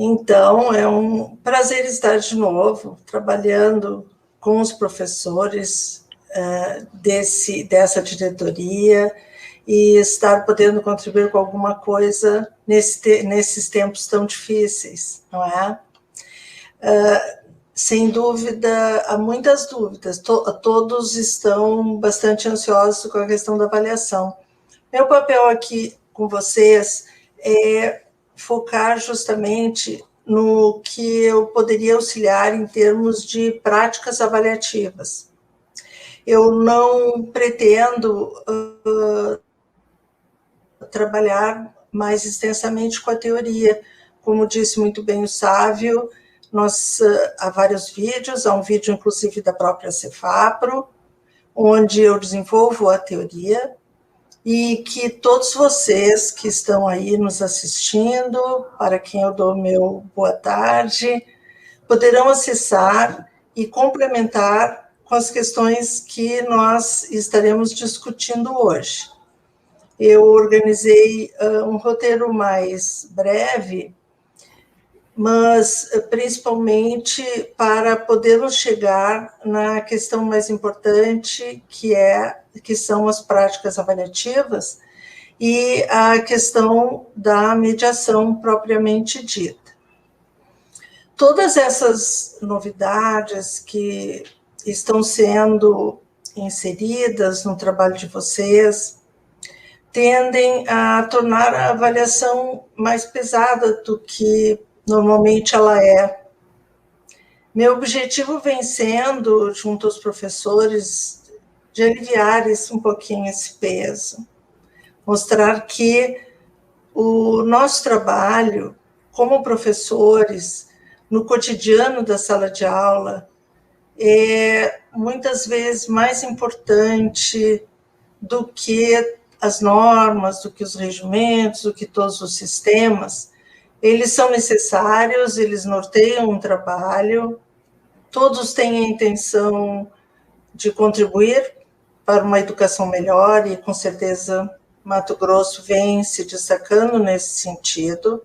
Então, é um prazer estar de novo trabalhando com os professores dessa diretoria e estar podendo contribuir com alguma coisa nesses tempos tão difíceis, não é? Sem dúvida, há muitas dúvidas, todos estão bastante ansiosos com a questão da avaliação. Meu papel aqui com vocês é focar justamente no que eu poderia auxiliar em termos de práticas avaliativas. Eu não pretendo trabalhar mais extensamente com a teoria. Como disse muito bem o Sávio, há vários vídeos, há um vídeo inclusive da própria Cefapro, onde eu desenvolvo a teoria, e que todos vocês que estão aí nos assistindo, para quem eu dou meu boa tarde, poderão acessar e complementar com as questões que nós estaremos discutindo hoje. Eu organizei um roteiro mais breve, mas principalmente para podermos chegar na questão mais importante, que são as práticas avaliativas e a questão da mediação propriamente dita. Todas essas novidades que estão sendo inseridas no trabalho de vocês tendem a tornar a avaliação mais pesada do que normalmente ela é. Meu objetivo vem sendo, junto aos professores, de aliviar um pouquinho esse peso, mostrar que o nosso trabalho como professores, no cotidiano da sala de aula, é muitas vezes mais importante do que as normas, do que os regimentos, do que todos os sistemas. Eles são necessários, eles norteiam um trabalho, todos têm a intenção de contribuir para uma educação melhor e, com certeza, Mato Grosso vem se destacando nesse sentido.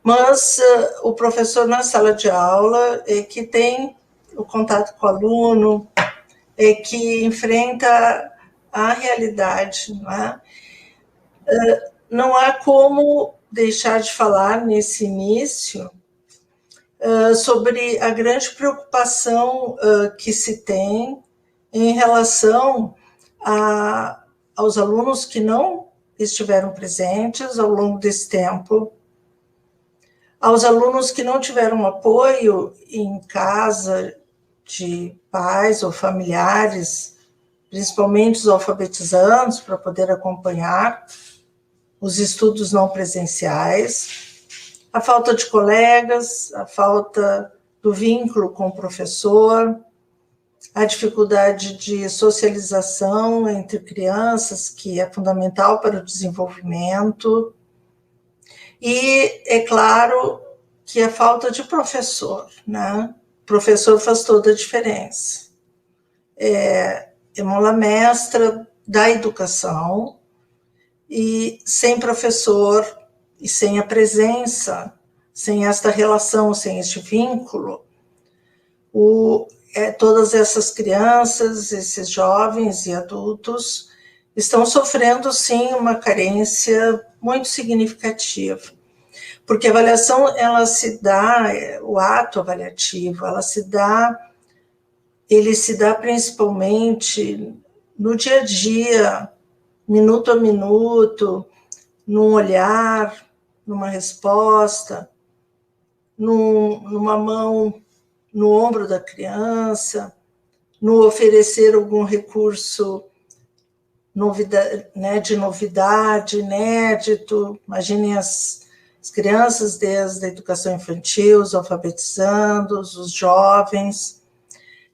Mas o professor na sala de aula é que tem o contato com o aluno, é que enfrenta a realidade, não é? Não há como deixar de falar nesse início sobre a grande preocupação que se tem em relação aos alunos que não estiveram presentes ao longo desse tempo, aos alunos que não tiveram apoio em casa de pais ou familiares, principalmente os alfabetizandos, para poder acompanhar os estudos não presenciais, a falta de colegas, a falta do vínculo com o professor, a dificuldade de socialização entre crianças, que é fundamental para o desenvolvimento, e é claro que a falta de professor, né? O professor faz toda a diferença. É mola mestra da educação, e sem professor e sem a presença, sem esta relação, sem este vínculo, todas essas crianças, esses jovens e adultos estão sofrendo, sim, uma carência muito significativa. Porque a avaliação, ela se dá, o ato avaliativo, ele se dá principalmente no dia a dia, minuto a minuto, num olhar, numa resposta, numa mão no ombro da criança, no oferecer algum recurso de novidade, inédito. Imaginem as crianças desde a educação infantil, os alfabetizandos, os jovens.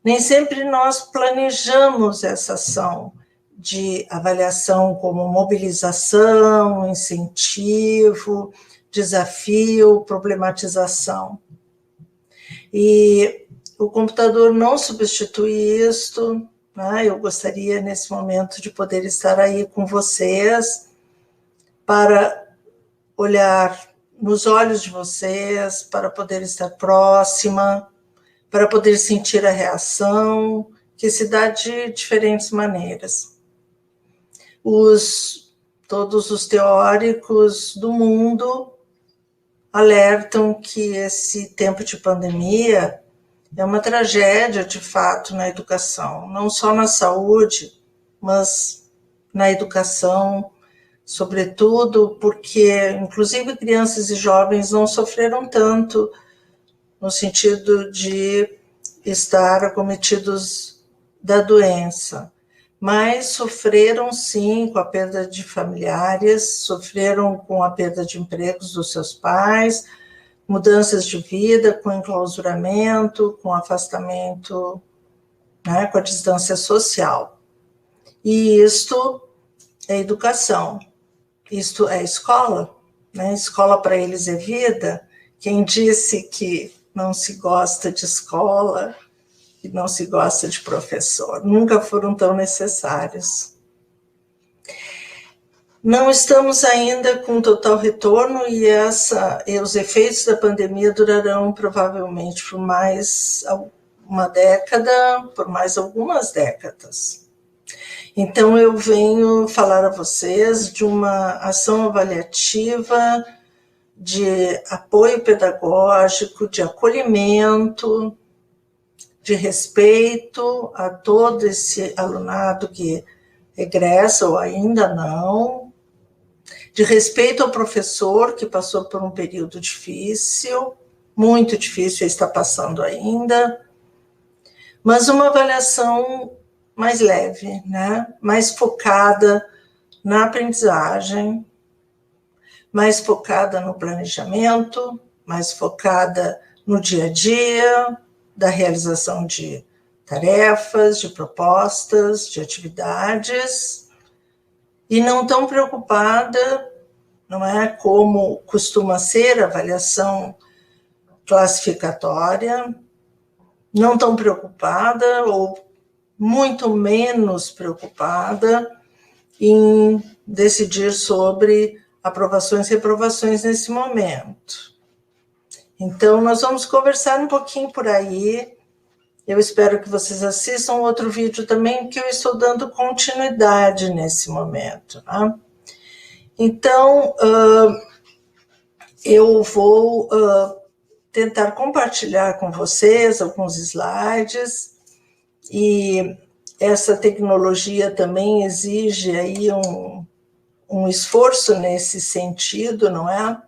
Nem sempre nós planejamos essa ação de avaliação como mobilização, incentivo, desafio, problematização. E o computador não substitui isto, né? Eu gostaria, nesse momento, de poder estar aí com vocês para olhar nos olhos de vocês, para poder estar próxima, para poder sentir a reação, que se dá de diferentes maneiras. Todos os teóricos do mundo alertam que esse tempo de pandemia é uma tragédia, de fato, na educação, não só na saúde, mas na educação, sobretudo porque, inclusive, crianças e jovens não sofreram tanto no sentido de estar acometidos da doença, mas sofreram, sim, com a perda de familiares, sofreram com a perda de empregos dos seus pais, mudanças de vida, com enclausuramento, com afastamento, né, com a distância social. E isto é educação, isto é escola, né? Escola para eles é vida. Quem disse que não se gosta de escola, que não se gosta de professor, nunca foram tão necessários. Não estamos ainda com total retorno e os efeitos da pandemia durarão provavelmente por mais uma década, por mais algumas décadas. Então, eu venho falar a vocês de uma ação avaliativa, de apoio pedagógico, de acolhimento, de respeito a todo esse alunado que egressa ou ainda não, de respeito ao professor que passou por um período difícil, muito difícil, está passando ainda, mas uma avaliação mais leve, né? Mais focada na aprendizagem, mais focada no planejamento, mais focada no dia a dia, da realização de tarefas, de propostas, de atividades, e não tão preocupada, não é, como costuma ser a avaliação classificatória, não tão preocupada ou muito menos preocupada em decidir sobre aprovações e reprovações nesse momento. Então, nós vamos conversar um pouquinho por aí. Eu espero que vocês assistam outro vídeo também, que eu estou dando continuidade nesse momento. Né? Então, eu vou tentar compartilhar com vocês alguns slides, e essa tecnologia também exige aí um esforço nesse sentido, não é?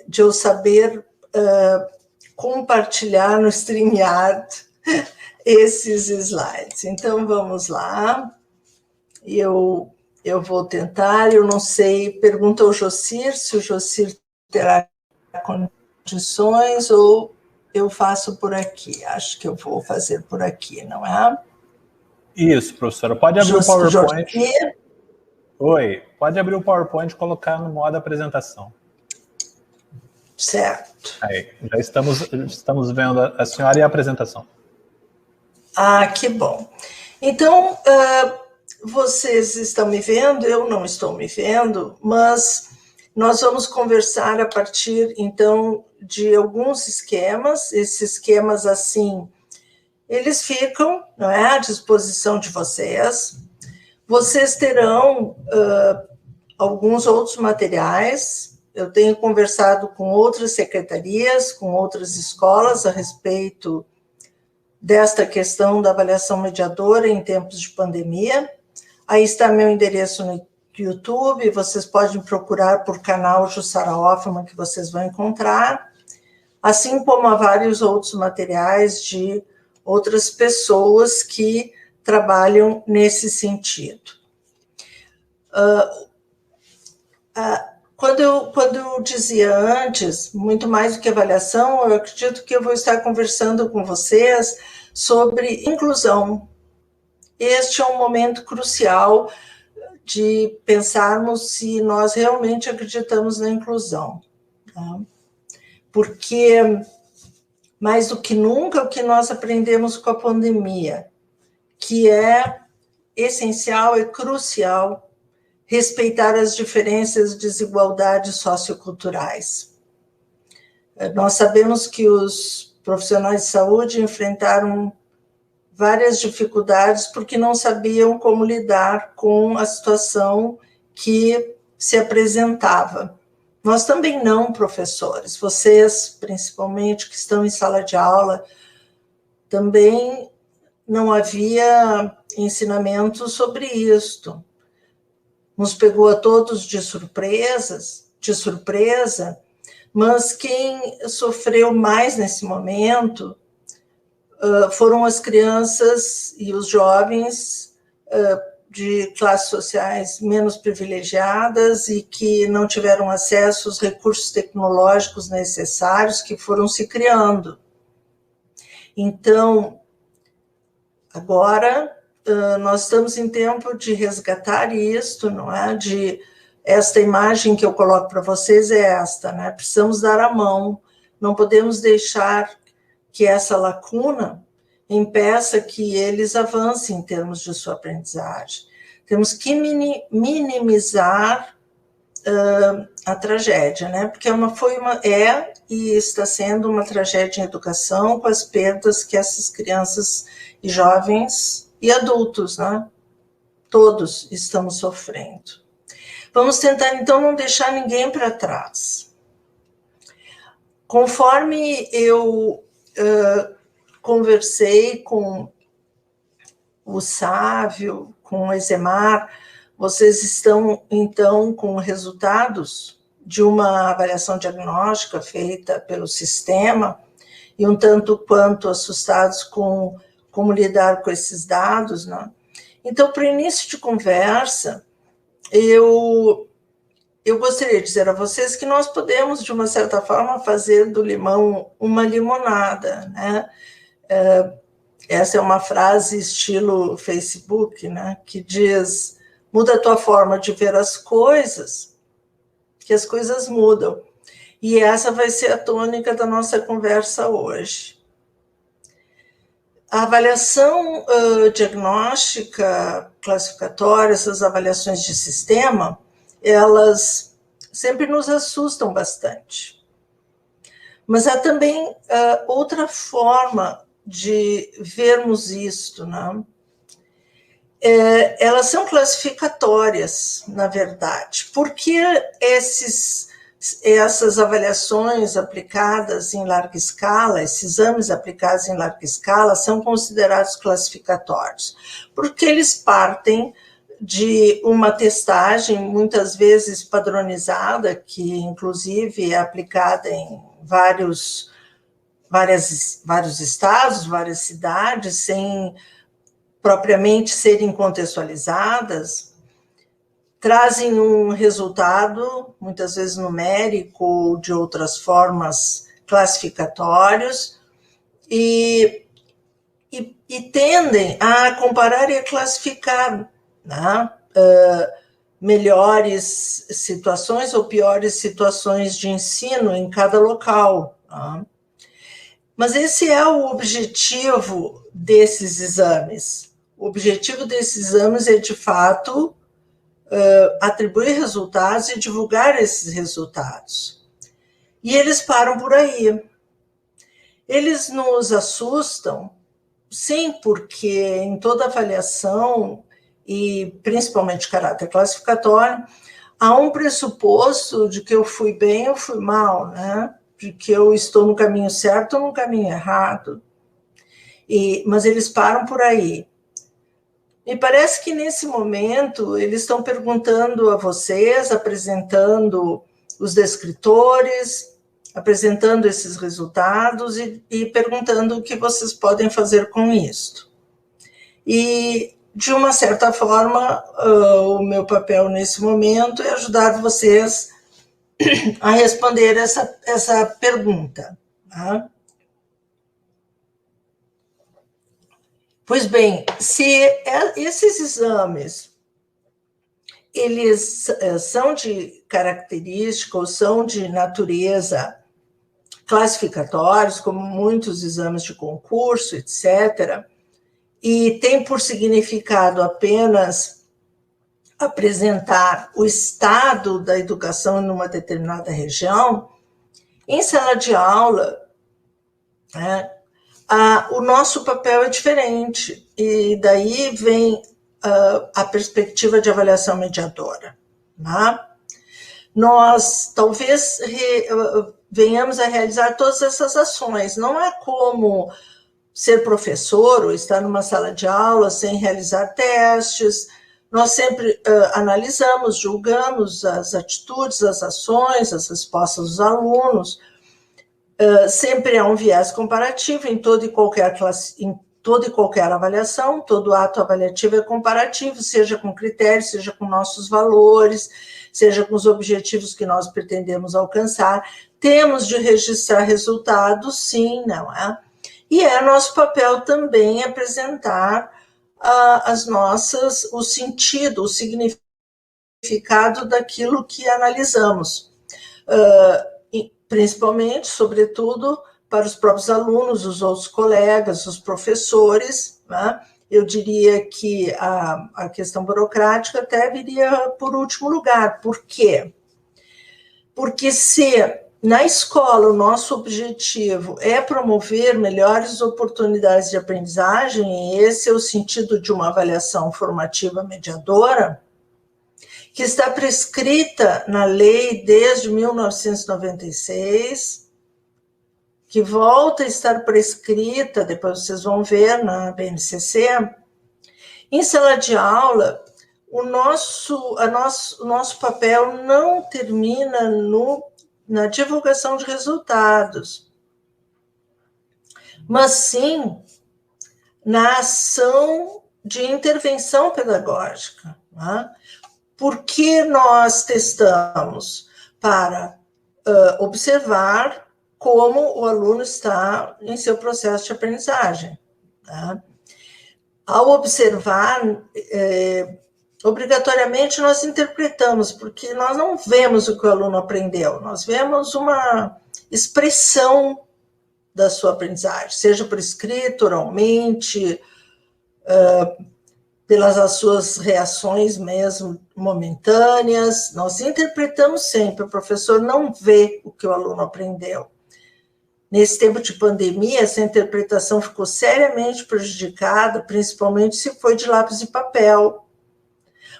De eu saber compartilhar no StreamYard esses slides. Então, vamos lá. Eu vou tentar, eu não sei, pergunta ao Jocir, se o Jocir terá condições, ou eu faço por aqui. Acho que eu vou fazer por aqui, não é? Isso, professora. Pode abrir o PowerPoint. Jocir? Oi, pode abrir o PowerPoint e colocar no modo apresentação. Certo. Aí, já estamos vendo a senhora e a apresentação. Ah, que bom. Então, vocês estão me vendo, eu não estou me vendo, mas nós vamos conversar a partir, então, de alguns esquemas. Esses esquemas, assim, eles ficam, não é, à disposição de vocês. Vocês terão alguns outros materiais. Eu tenho conversado com outras secretarias, com outras escolas a respeito desta questão da avaliação mediadora em tempos de pandemia. Aí está meu endereço no YouTube, vocês podem procurar por canal Jussara Hoffmann, que vocês vão encontrar, assim como há vários outros materiais de outras pessoas que trabalham nesse sentido. Quando eu dizia antes, muito mais do que avaliação, eu acredito que eu vou estar conversando com vocês sobre inclusão. Este é um momento crucial de pensarmos se nós realmente acreditamos na inclusão. Tá? Porque, mais do que nunca, o que nós aprendemos com a pandemia, que é essencial, é crucial, respeitar as diferenças e desigualdades socioculturais. Nós sabemos que os profissionais de saúde enfrentaram várias dificuldades porque não sabiam como lidar com a situação que se apresentava. Nós também não, professores, vocês, principalmente, que estão em sala de aula, também não havia ensinamento sobre isto. Nos pegou a todos de surpresa, mas quem sofreu mais nesse momento foram as crianças e os jovens de classes sociais menos privilegiadas e que não tiveram acesso aos recursos tecnológicos necessários que foram se criando. Então, agora, nós estamos em tempo de resgatar isto, não é? Esta imagem que eu coloco para vocês é esta, né? Precisamos dar a mão, não podemos deixar que essa lacuna impeça que eles avancem em termos de sua aprendizagem. Temos que minimizar a tragédia, né? Porque é e está sendo uma tragédia em educação com as perdas que essas crianças e jovens e adultos, né? Todos estamos sofrendo. Vamos tentar, então, não deixar ninguém para trás. Conforme eu conversei com o Sávio, com o Ezemar, vocês estão, então, com resultados de uma avaliação diagnóstica feita pelo sistema e um tanto quanto assustados com como lidar com esses dados, né? Então, para o início de conversa, eu gostaria de dizer a vocês que nós podemos, de uma certa forma, fazer do limão uma limonada, né? Essa é uma frase estilo Facebook, né? Que diz, muda a tua forma de ver as coisas, que as coisas mudam. E essa vai ser a tônica da nossa conversa hoje. A avaliação diagnóstica, classificatória, essas avaliações de sistema, elas sempre nos assustam bastante. Mas há também outra forma de vermos isto, né? Elas são classificatórias, na verdade. Por que essas avaliações aplicadas em larga escala, esses exames aplicados em larga escala, são considerados classificatórios? Porque eles partem de uma testagem, muitas vezes padronizada, que inclusive é aplicada em vários estados, várias cidades, sem propriamente serem contextualizadas, trazem um resultado, muitas vezes numérico ou de outras formas classificatórios, e tendem a comparar e a classificar, né, melhores situações ou piores situações de ensino em cada local. Né? Mas esse é o objetivo desses exames. O objetivo desses exames é, de fato, atribuir resultados e divulgar esses resultados. E eles param por aí. Eles nos assustam, sim, porque em toda avaliação, e principalmente caráter classificatório, há um pressuposto de que eu fui bem ou fui mal, né? De que eu estou no caminho certo ou no caminho errado. Mas eles param por aí. Me parece que, nesse momento, eles estão perguntando a vocês, apresentando os descritores, apresentando esses resultados e perguntando o que vocês podem fazer com isto. E, de uma certa forma, o meu papel nesse momento é ajudar vocês a responder essa pergunta. Tá? Pois bem, se esses exames eles são de característica ou são de natureza classificatórios, como muitos exames de concurso, etc., e tem por significado apenas apresentar o estado da educação em uma determinada região, em sala de aula, né, o nosso papel é diferente, e daí vem a perspectiva de avaliação mediadora. Né? Nós talvez venhamos a realizar todas essas ações, não é como ser professor ou estar numa sala de aula sem realizar testes. Nós sempre analisamos, julgamos as atitudes, as ações, as respostas dos alunos. Sempre há um viés comparativo em toda e qualquer avaliação, todo ato avaliativo é comparativo, seja com critérios, seja com nossos valores, seja com os objetivos que nós pretendemos alcançar. Temos de registrar resultados, sim, não é? E é nosso papel também apresentar o sentido, o significado daquilo que analisamos, principalmente, sobretudo, para os próprios alunos, os outros colegas, os professores, né? Eu diria que a questão burocrática até viria por último lugar. Por quê? Porque se na escola o nosso objetivo é promover melhores oportunidades de aprendizagem, e esse é o sentido de uma avaliação formativa mediadora, que está prescrita na lei desde 1996, que volta a estar prescrita, depois vocês vão ver na BNCC, em sala de aula, o nosso papel não termina na divulgação de resultados, mas sim na ação de intervenção pedagógica. Né? Porque nós testamos para observar como o aluno está em seu processo de aprendizagem. Tá? Ao observar, obrigatoriamente nós interpretamos, porque nós não vemos o que o aluno aprendeu, nós vemos uma expressão da sua aprendizagem, seja por escrito, oralmente, pelas suas reações mesmo momentâneas. Nós interpretamos sempre, o professor não vê o que o aluno aprendeu. Nesse tempo de pandemia, essa interpretação ficou seriamente prejudicada, principalmente se foi de lápis e papel.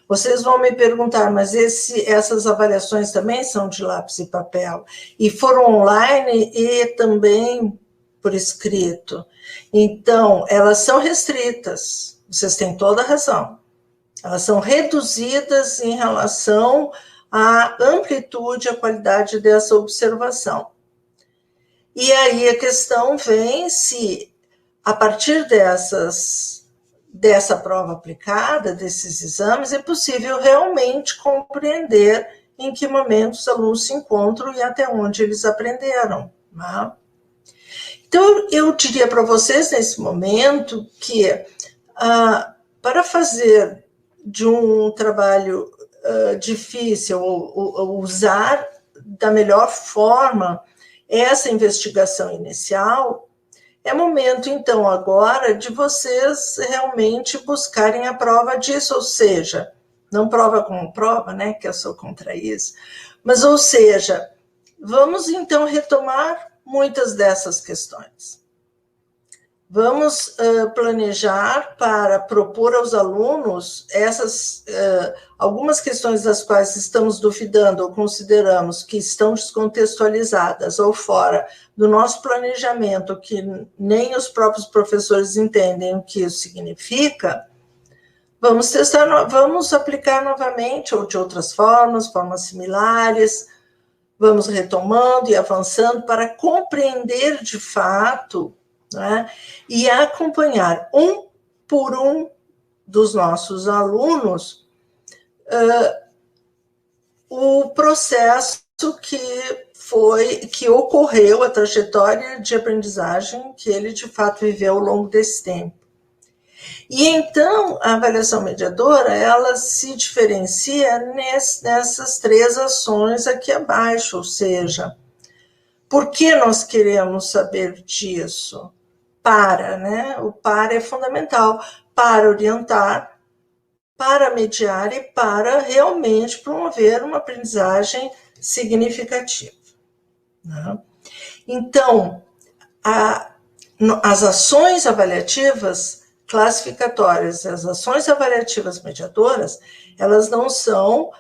Vocês vão me perguntar, mas essas avaliações também são de lápis e papel? E foram online e também por escrito. Então, elas são restritas, vocês têm toda a razão. Elas são reduzidas em relação à amplitude e à qualidade dessa observação. E aí a questão vem se, a partir dessa prova aplicada, desses exames, é possível realmente compreender em que momento os alunos se encontram e até onde eles aprenderam. Né? Então, eu diria para vocês, nesse momento, que para fazer de um trabalho difícil, ou usar da melhor forma essa investigação inicial, é momento, então, agora, de vocês realmente buscarem a prova disso, ou seja, não prova como prova, né, que eu sou contra isso, mas, ou seja, vamos, então, retomar muitas dessas questões. Vamos planejar para propor aos alunos algumas questões das quais estamos duvidando ou consideramos que estão descontextualizadas ou fora do nosso planejamento, que nem os próprios professores entendem o que isso significa. Vamos testar, vamos aplicar novamente ou de outras formas similares. Vamos retomando e avançando para compreender de fato, né, e acompanhar um por um dos nossos alunos o processo que ocorreu, a trajetória de aprendizagem que ele de fato viveu ao longo desse tempo. E então a avaliação mediadora, ela se diferencia nessas três ações aqui abaixo, ou seja, por que nós queremos saber disso? Né? O para é fundamental, para orientar, para mediar e para realmente promover uma aprendizagem significativa. Né? Então, as ações avaliativas classificatórias, as ações avaliativas mediadoras, elas não são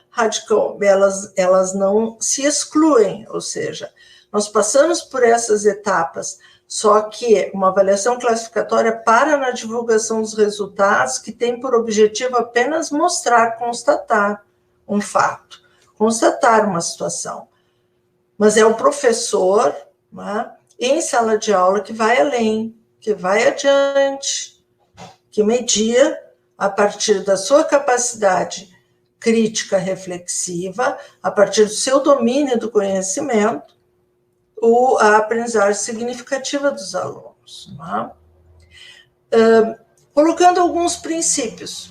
elas não se excluem, ou seja, nós passamos por essas etapas, só que uma avaliação classificatória para na divulgação dos resultados que tem por objetivo apenas mostrar, constatar um fato, constatar uma situação. Mas é o professor, né, em sala de aula que vai além, que vai adiante, que media a partir da sua capacidade crítica reflexiva, a partir do seu domínio do conhecimento, a aprendizagem significativa dos alunos. Né? Colocando alguns princípios,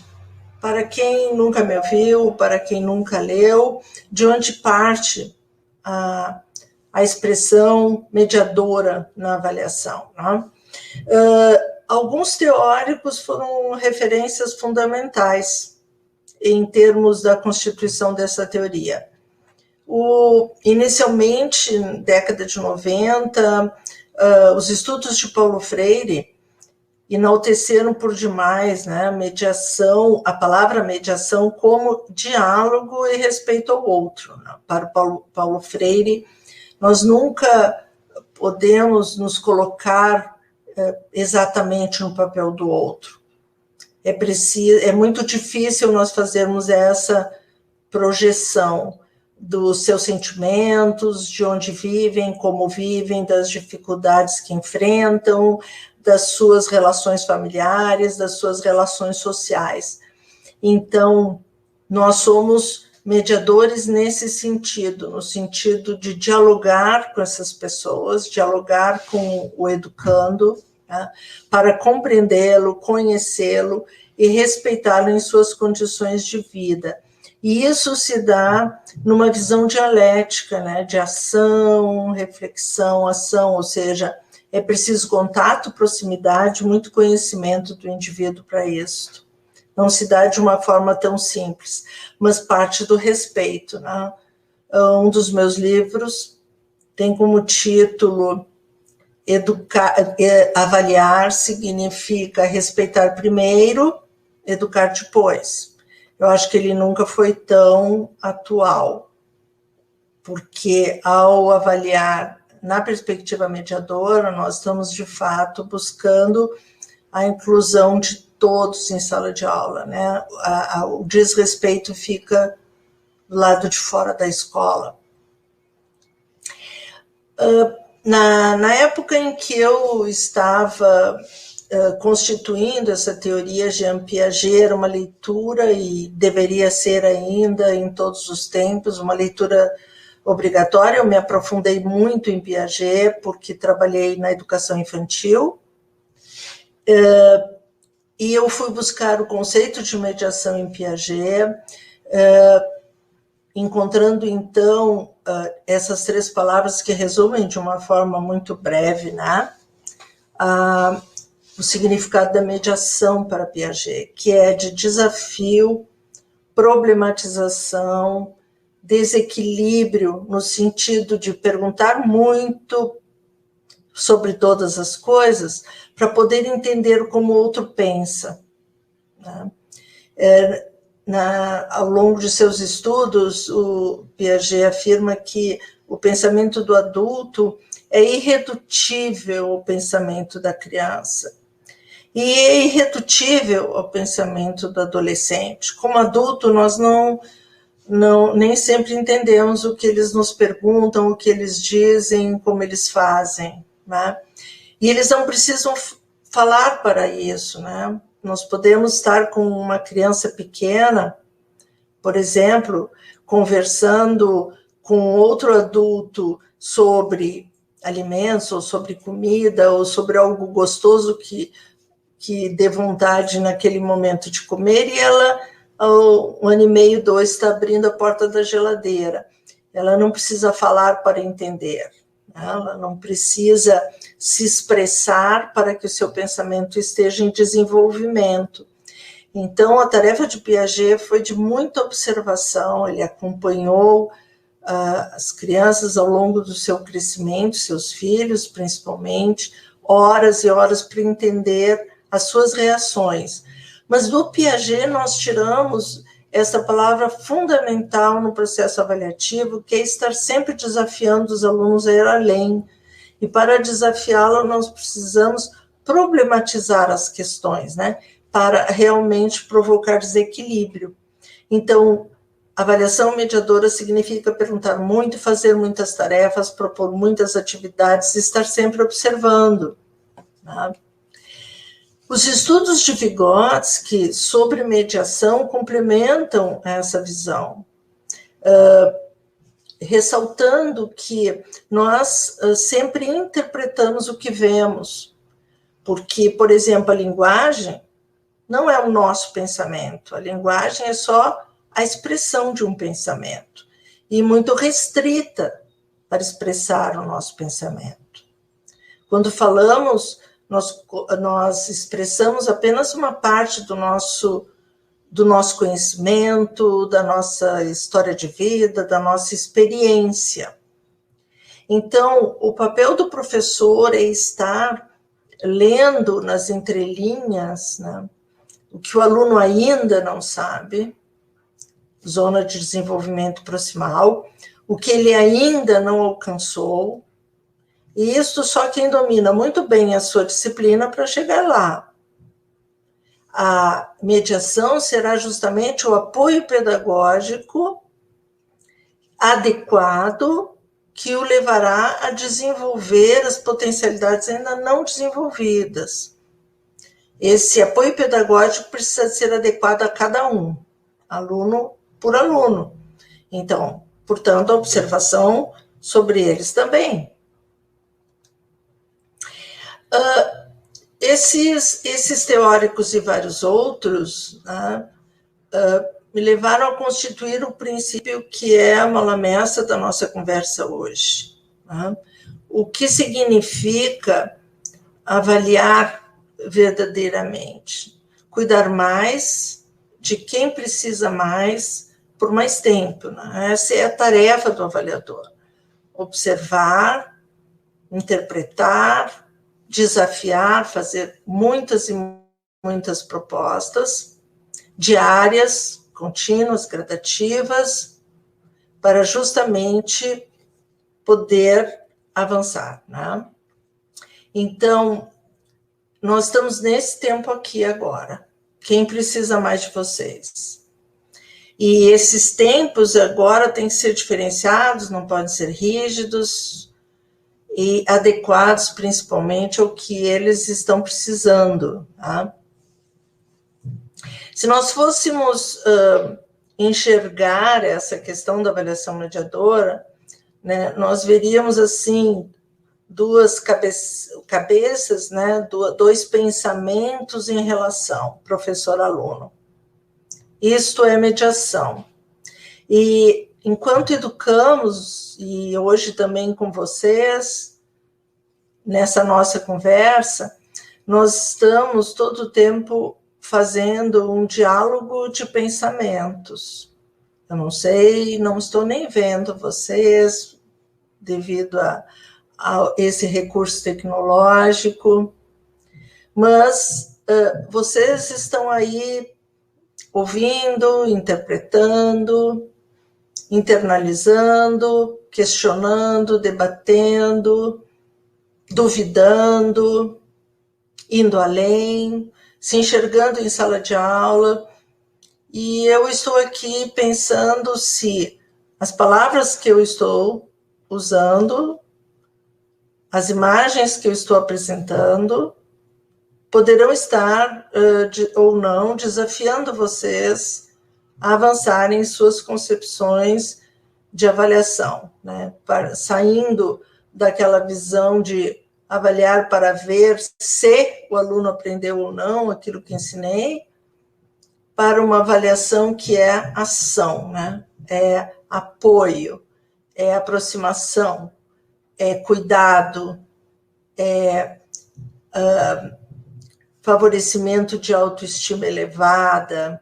para quem nunca me ouviu, para quem nunca leu, de onde parte a expressão mediadora na avaliação. Né? Alguns teóricos foram referências fundamentais em termos da constituição dessa teoria. Inicialmente, na década de 90, os estudos de Paulo Freire enalteceram por demais, né, a palavra mediação como diálogo e respeito ao outro. Né? Para Paulo Freire, nós nunca podemos nos colocar exatamente no papel do outro. É muito difícil nós fazermos essa projeção dos seus sentimentos, de onde vivem, como vivem, das dificuldades que enfrentam, das suas relações familiares, das suas relações sociais. Então, nós somos mediadores nesse sentido, no sentido de dialogar com essas pessoas, dialogar com o educando, né, para compreendê-lo, conhecê-lo e respeitá-lo em suas condições de vida. E isso se dá numa visão dialética, né, de ação, reflexão, ação, ou seja, é preciso contato, proximidade, muito conhecimento do indivíduo para isso. Não se dá de uma forma tão simples, mas parte do respeito. Né? Um dos meus livros tem como título Avaliar significa respeitar primeiro, educar depois. Eu acho que ele nunca foi tão atual, porque ao avaliar na perspectiva mediadora, nós estamos, de fato, buscando a inclusão de todos em sala de aula, né? O desrespeito fica do lado de fora da escola. Na época em que eu estava constituindo essa teoria, Jean Piaget era uma leitura, e deveria ser ainda em todos os tempos, uma leitura obrigatória. Eu me aprofundei muito em Piaget, porque trabalhei na educação infantil, e eu fui buscar o conceito de mediação em Piaget, encontrando, então, essas três palavras que resumem de uma forma muito breve, né? O significado da mediação para Piaget, que é de desafio, problematização, desequilíbrio, no sentido de perguntar muito sobre todas as coisas para poder entender como o outro pensa. Né? Ao longo de seus estudos, o Piaget afirma que o pensamento do adulto é irredutível ao pensamento da criança e é irredutível ao pensamento do adolescente. Como adulto, nós nem sempre entendemos o que eles nos perguntam, o que eles dizem, como eles fazem, né? E eles não precisam falar para isso, né? Nós podemos estar com uma criança pequena, por exemplo, conversando com outro adulto sobre alimentos, ou sobre comida, ou sobre algo gostoso que dê vontade naquele momento de comer, e ela, ao 1 ano e meio, 2, está abrindo a porta da geladeira. Ela não precisa falar para entender, né? Ela não precisa se expressar para que o seu pensamento esteja em desenvolvimento. Então, a tarefa de Piaget foi de muita observação, ele acompanhou as crianças ao longo do seu crescimento, seus filhos principalmente, horas e horas para entender as suas reações. Mas do Piaget nós tiramos essa palavra fundamental no processo avaliativo, que é estar sempre desafiando os alunos a ir além. E para desafiá-lo, nós precisamos problematizar as questões, né? Para realmente provocar desequilíbrio. Então, avaliação mediadora significa perguntar muito, fazer muitas tarefas, propor muitas atividades, estar sempre observando. Tá? Os estudos de Vygotsky sobre mediação complementam essa visão, ressaltando que nós sempre interpretamos o que vemos, porque, por exemplo, a linguagem não é o nosso pensamento, a linguagem é só a expressão de um pensamento, e muito restrita para expressar o nosso pensamento. Quando falamos, nós expressamos apenas uma parte do nosso conhecimento, da nossa história de vida, da nossa experiência. Então, o papel do professor é estar lendo nas entrelinhas, né, o que o aluno ainda não sabe, zona de desenvolvimento proximal, o que ele ainda não alcançou, e isso só quem domina muito bem a sua disciplina para chegar lá. A mediação será justamente o apoio pedagógico adequado que o levará a desenvolver as potencialidades ainda não desenvolvidas. Esse apoio pedagógico precisa ser adequado a cada um, aluno por aluno. Então, portanto, a observação sobre eles também. Esses teóricos e vários outros, né, me levaram a constituir o princípio que é a mola mestra da nossa conversa hoje. Né? O que significa avaliar verdadeiramente? Cuidar mais de quem precisa mais por mais tempo. Né? Essa é a tarefa do avaliador. Observar, interpretar, desafiar, fazer muitas e muitas propostas diárias, contínuas, gradativas, para justamente poder avançar. Né? Então, nós estamos nesse tempo aqui agora. Quem precisa mais de vocês? E esses tempos agora têm que ser diferenciados, não podem ser rígidos e adequados principalmente ao que eles estão precisando. Tá? Se nós fôssemos enxergar essa questão da avaliação mediadora, né, nós veríamos assim duas cabeças, né, dois pensamentos em relação professor-aluno. Isto é mediação. E enquanto educamos, e hoje também com vocês, nessa nossa conversa, nós estamos todo o tempo fazendo um diálogo de pensamentos. Eu não sei, não estou nem vendo vocês, devido a esse recurso tecnológico, mas vocês estão aí ouvindo, interpretando, internalizando, questionando, debatendo, duvidando, indo além, se enxergando em sala de aula, e eu estou aqui pensando se as palavras que eu estou usando, as imagens que eu estou apresentando, poderão estar ou não desafiando vocês a avançarem em suas concepções de avaliação, né? Saindo daquela visão de avaliar para ver se o aluno aprendeu ou não aquilo que ensinei, para uma avaliação que é ação, né? É apoio, é aproximação, é cuidado, é favorecimento de autoestima elevada,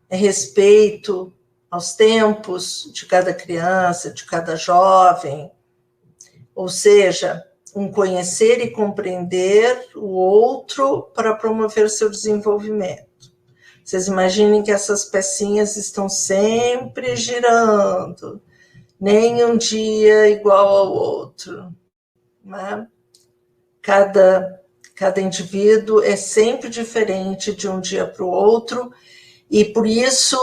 é respeito aos tempos de cada criança, de cada jovem, ou seja, um conhecer e compreender o outro para promover seu desenvolvimento. Vocês imaginem que essas pecinhas estão sempre girando, nem um dia igual ao outro, né? Cada indivíduo é sempre diferente de um dia para o outro, e por isso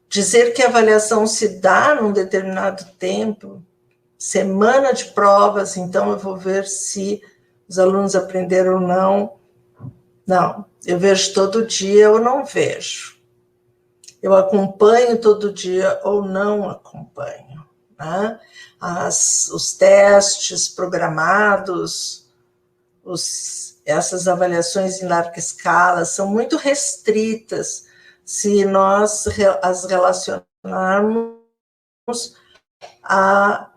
dizer que a avaliação se dá num determinado tempo, semana de provas, então eu vou ver se os alunos aprenderam ou não. Não, eu vejo todo dia ou não vejo. Eu acompanho todo dia ou não acompanho, né? Os testes programados, essas avaliações em larga escala são muito restritas se nós as relacionarmos à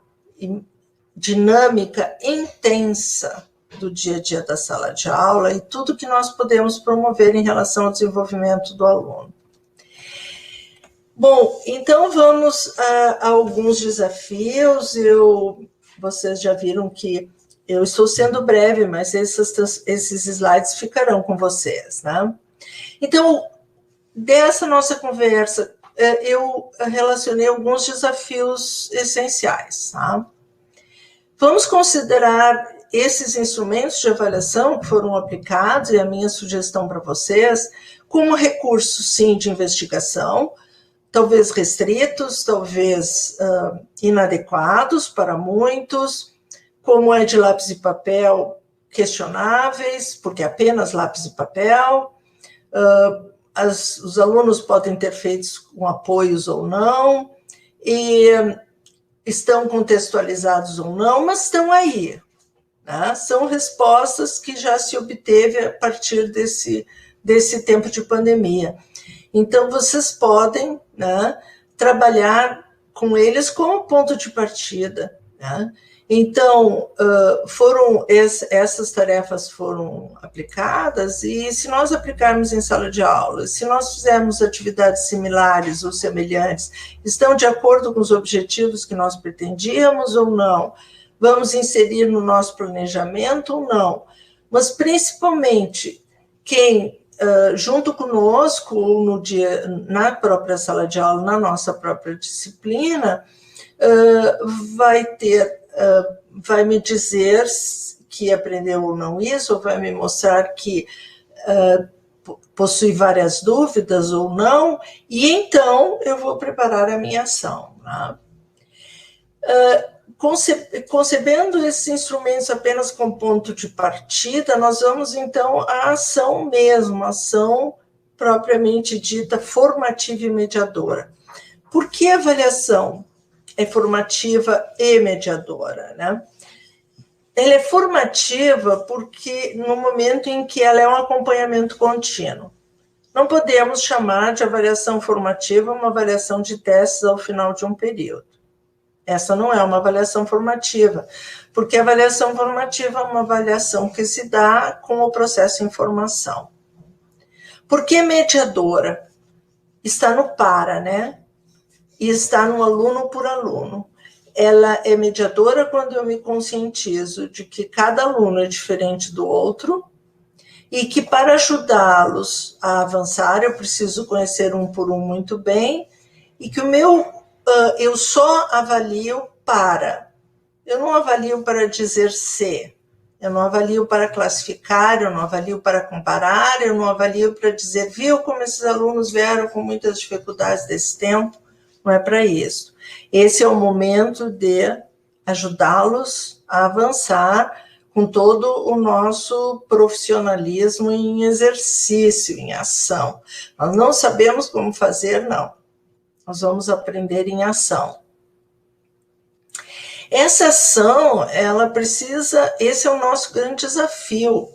dinâmica intensa do dia a dia da sala de aula e tudo que nós podemos promover em relação ao desenvolvimento do aluno. Bom, então vamos a alguns desafios. Vocês já viram que eu estou sendo breve, mas esses slides ficarão com vocês, né? Então, dessa nossa conversa, eu relacionei alguns desafios essenciais, tá? Vamos considerar esses instrumentos de avaliação que foram aplicados, e a minha sugestão para vocês, como recursos, sim, de investigação, talvez restritos, talvez inadequados para muitos, como é de lápis e papel, questionáveis, porque é apenas lápis e papel, os alunos podem ter feito com apoios ou não, e estão contextualizados ou não, mas estão aí, né? São respostas que já se obteve a partir desse tempo de pandemia. Então, vocês podem, né, trabalhar com eles como ponto de partida, né? Então, essas tarefas foram aplicadas, e se nós aplicarmos em sala de aula, se nós fizermos atividades similares ou semelhantes, estão de acordo com os objetivos que nós pretendíamos ou não? Vamos inserir no nosso planejamento ou não? Mas, principalmente, quem, junto conosco, ou no dia, na própria sala de aula, na nossa própria disciplina, vai me dizer que aprendeu ou não isso, ou vai me mostrar que possui várias dúvidas ou não, e então eu vou preparar a minha ação, né? Concebendo esses instrumentos apenas como ponto de partida, nós vamos então à ação mesmo, a ação propriamente dita formativa e mediadora. Por que a avaliação é formativa e mediadora, né? Ela é formativa porque no momento em que ela é um acompanhamento contínuo. Não podemos chamar de avaliação formativa uma avaliação de testes ao final de um período. Essa não é uma avaliação formativa, porque a avaliação formativa é uma avaliação que se dá com o processo de informação. Por que mediadora? Está no para, né? E está no aluno por aluno. Ela é mediadora quando eu me conscientizo de que cada aluno é diferente do outro e que para ajudá-los a avançar eu preciso conhecer um por um muito bem e que eu só avalio para. Eu não avalio para dizer se, eu não avalio para classificar, eu não avalio para comparar, eu não avalio para dizer, viu como esses alunos vieram com muitas dificuldades desse tempo. Não é para isso. Esse é o momento de ajudá-los a avançar com todo o nosso profissionalismo em exercício, em ação. Nós não sabemos como fazer, não. Nós vamos aprender em ação. Essa ação, ela precisa, esse é o nosso grande desafio.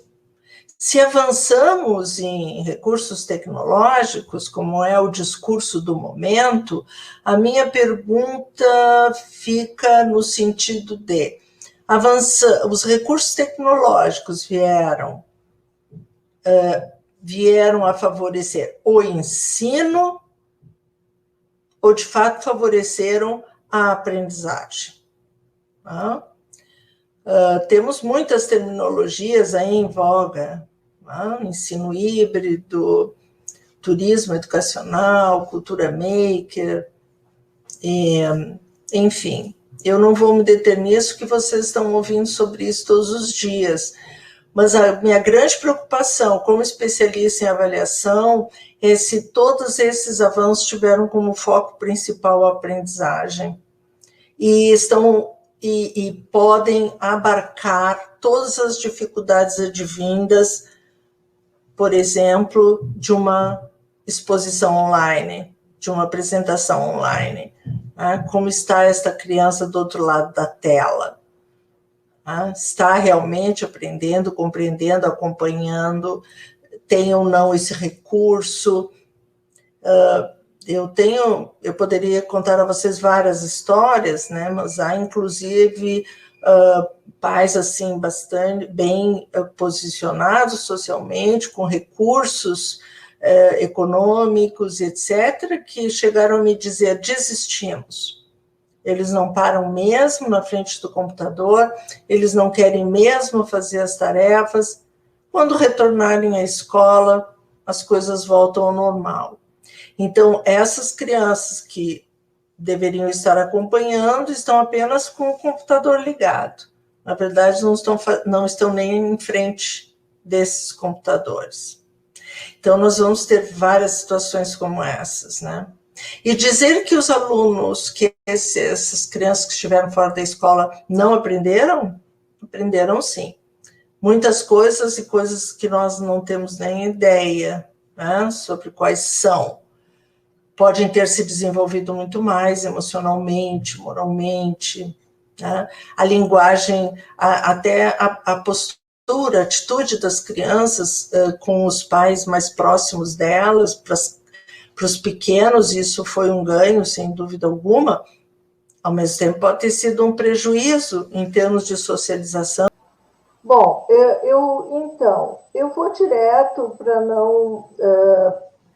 Se avançamos em recursos tecnológicos, como é o discurso do momento, a minha pergunta fica no sentido de os recursos tecnológicos vieram vieram a favorecer o ensino ou, de fato, favoreceram a aprendizagem. Tá? Temos muitas terminologias aí em voga, tá? Ensino híbrido, turismo educacional, cultura maker, enfim. Eu não vou me deter nisso, que vocês estão ouvindo sobre isso todos os dias. Mas a minha grande preocupação como especialista em avaliação é se todos esses avanços tiveram como foco principal a aprendizagem e podem abarcar todas as dificuldades advindas, por exemplo, de uma exposição online, de uma apresentação online. Né? Como está esta criança do outro lado da tela? Está realmente aprendendo, compreendendo, acompanhando, tem ou não esse recurso? Eu poderia contar a vocês várias histórias, né? Mas há inclusive pais assim bastante bem posicionados socialmente, com recursos econômicos, etc., que chegaram a me dizer: desistimos. Eles não param mesmo na frente do computador, eles não querem mesmo fazer as tarefas. Quando retornarem à escola, as coisas voltam ao normal. Então, essas crianças que deveriam estar acompanhando estão apenas com o computador ligado. Na verdade, não estão nem em frente desses computadores. Então, nós vamos ter várias situações como essas, né? E dizer que os alunos, que essas crianças que estiveram fora da escola não aprenderam? Aprenderam sim. Muitas coisas e coisas que nós não temos nem ideia, né, sobre quais são. Podem ter se desenvolvido muito mais emocionalmente, moralmente, né? A linguagem, até a postura, a atitude das crianças com os pais mais próximos delas, para os pequenos, isso foi um ganho, sem dúvida alguma. Ao mesmo tempo, pode ter sido um prejuízo em termos de socialização. Bom, então, eu vou direto para não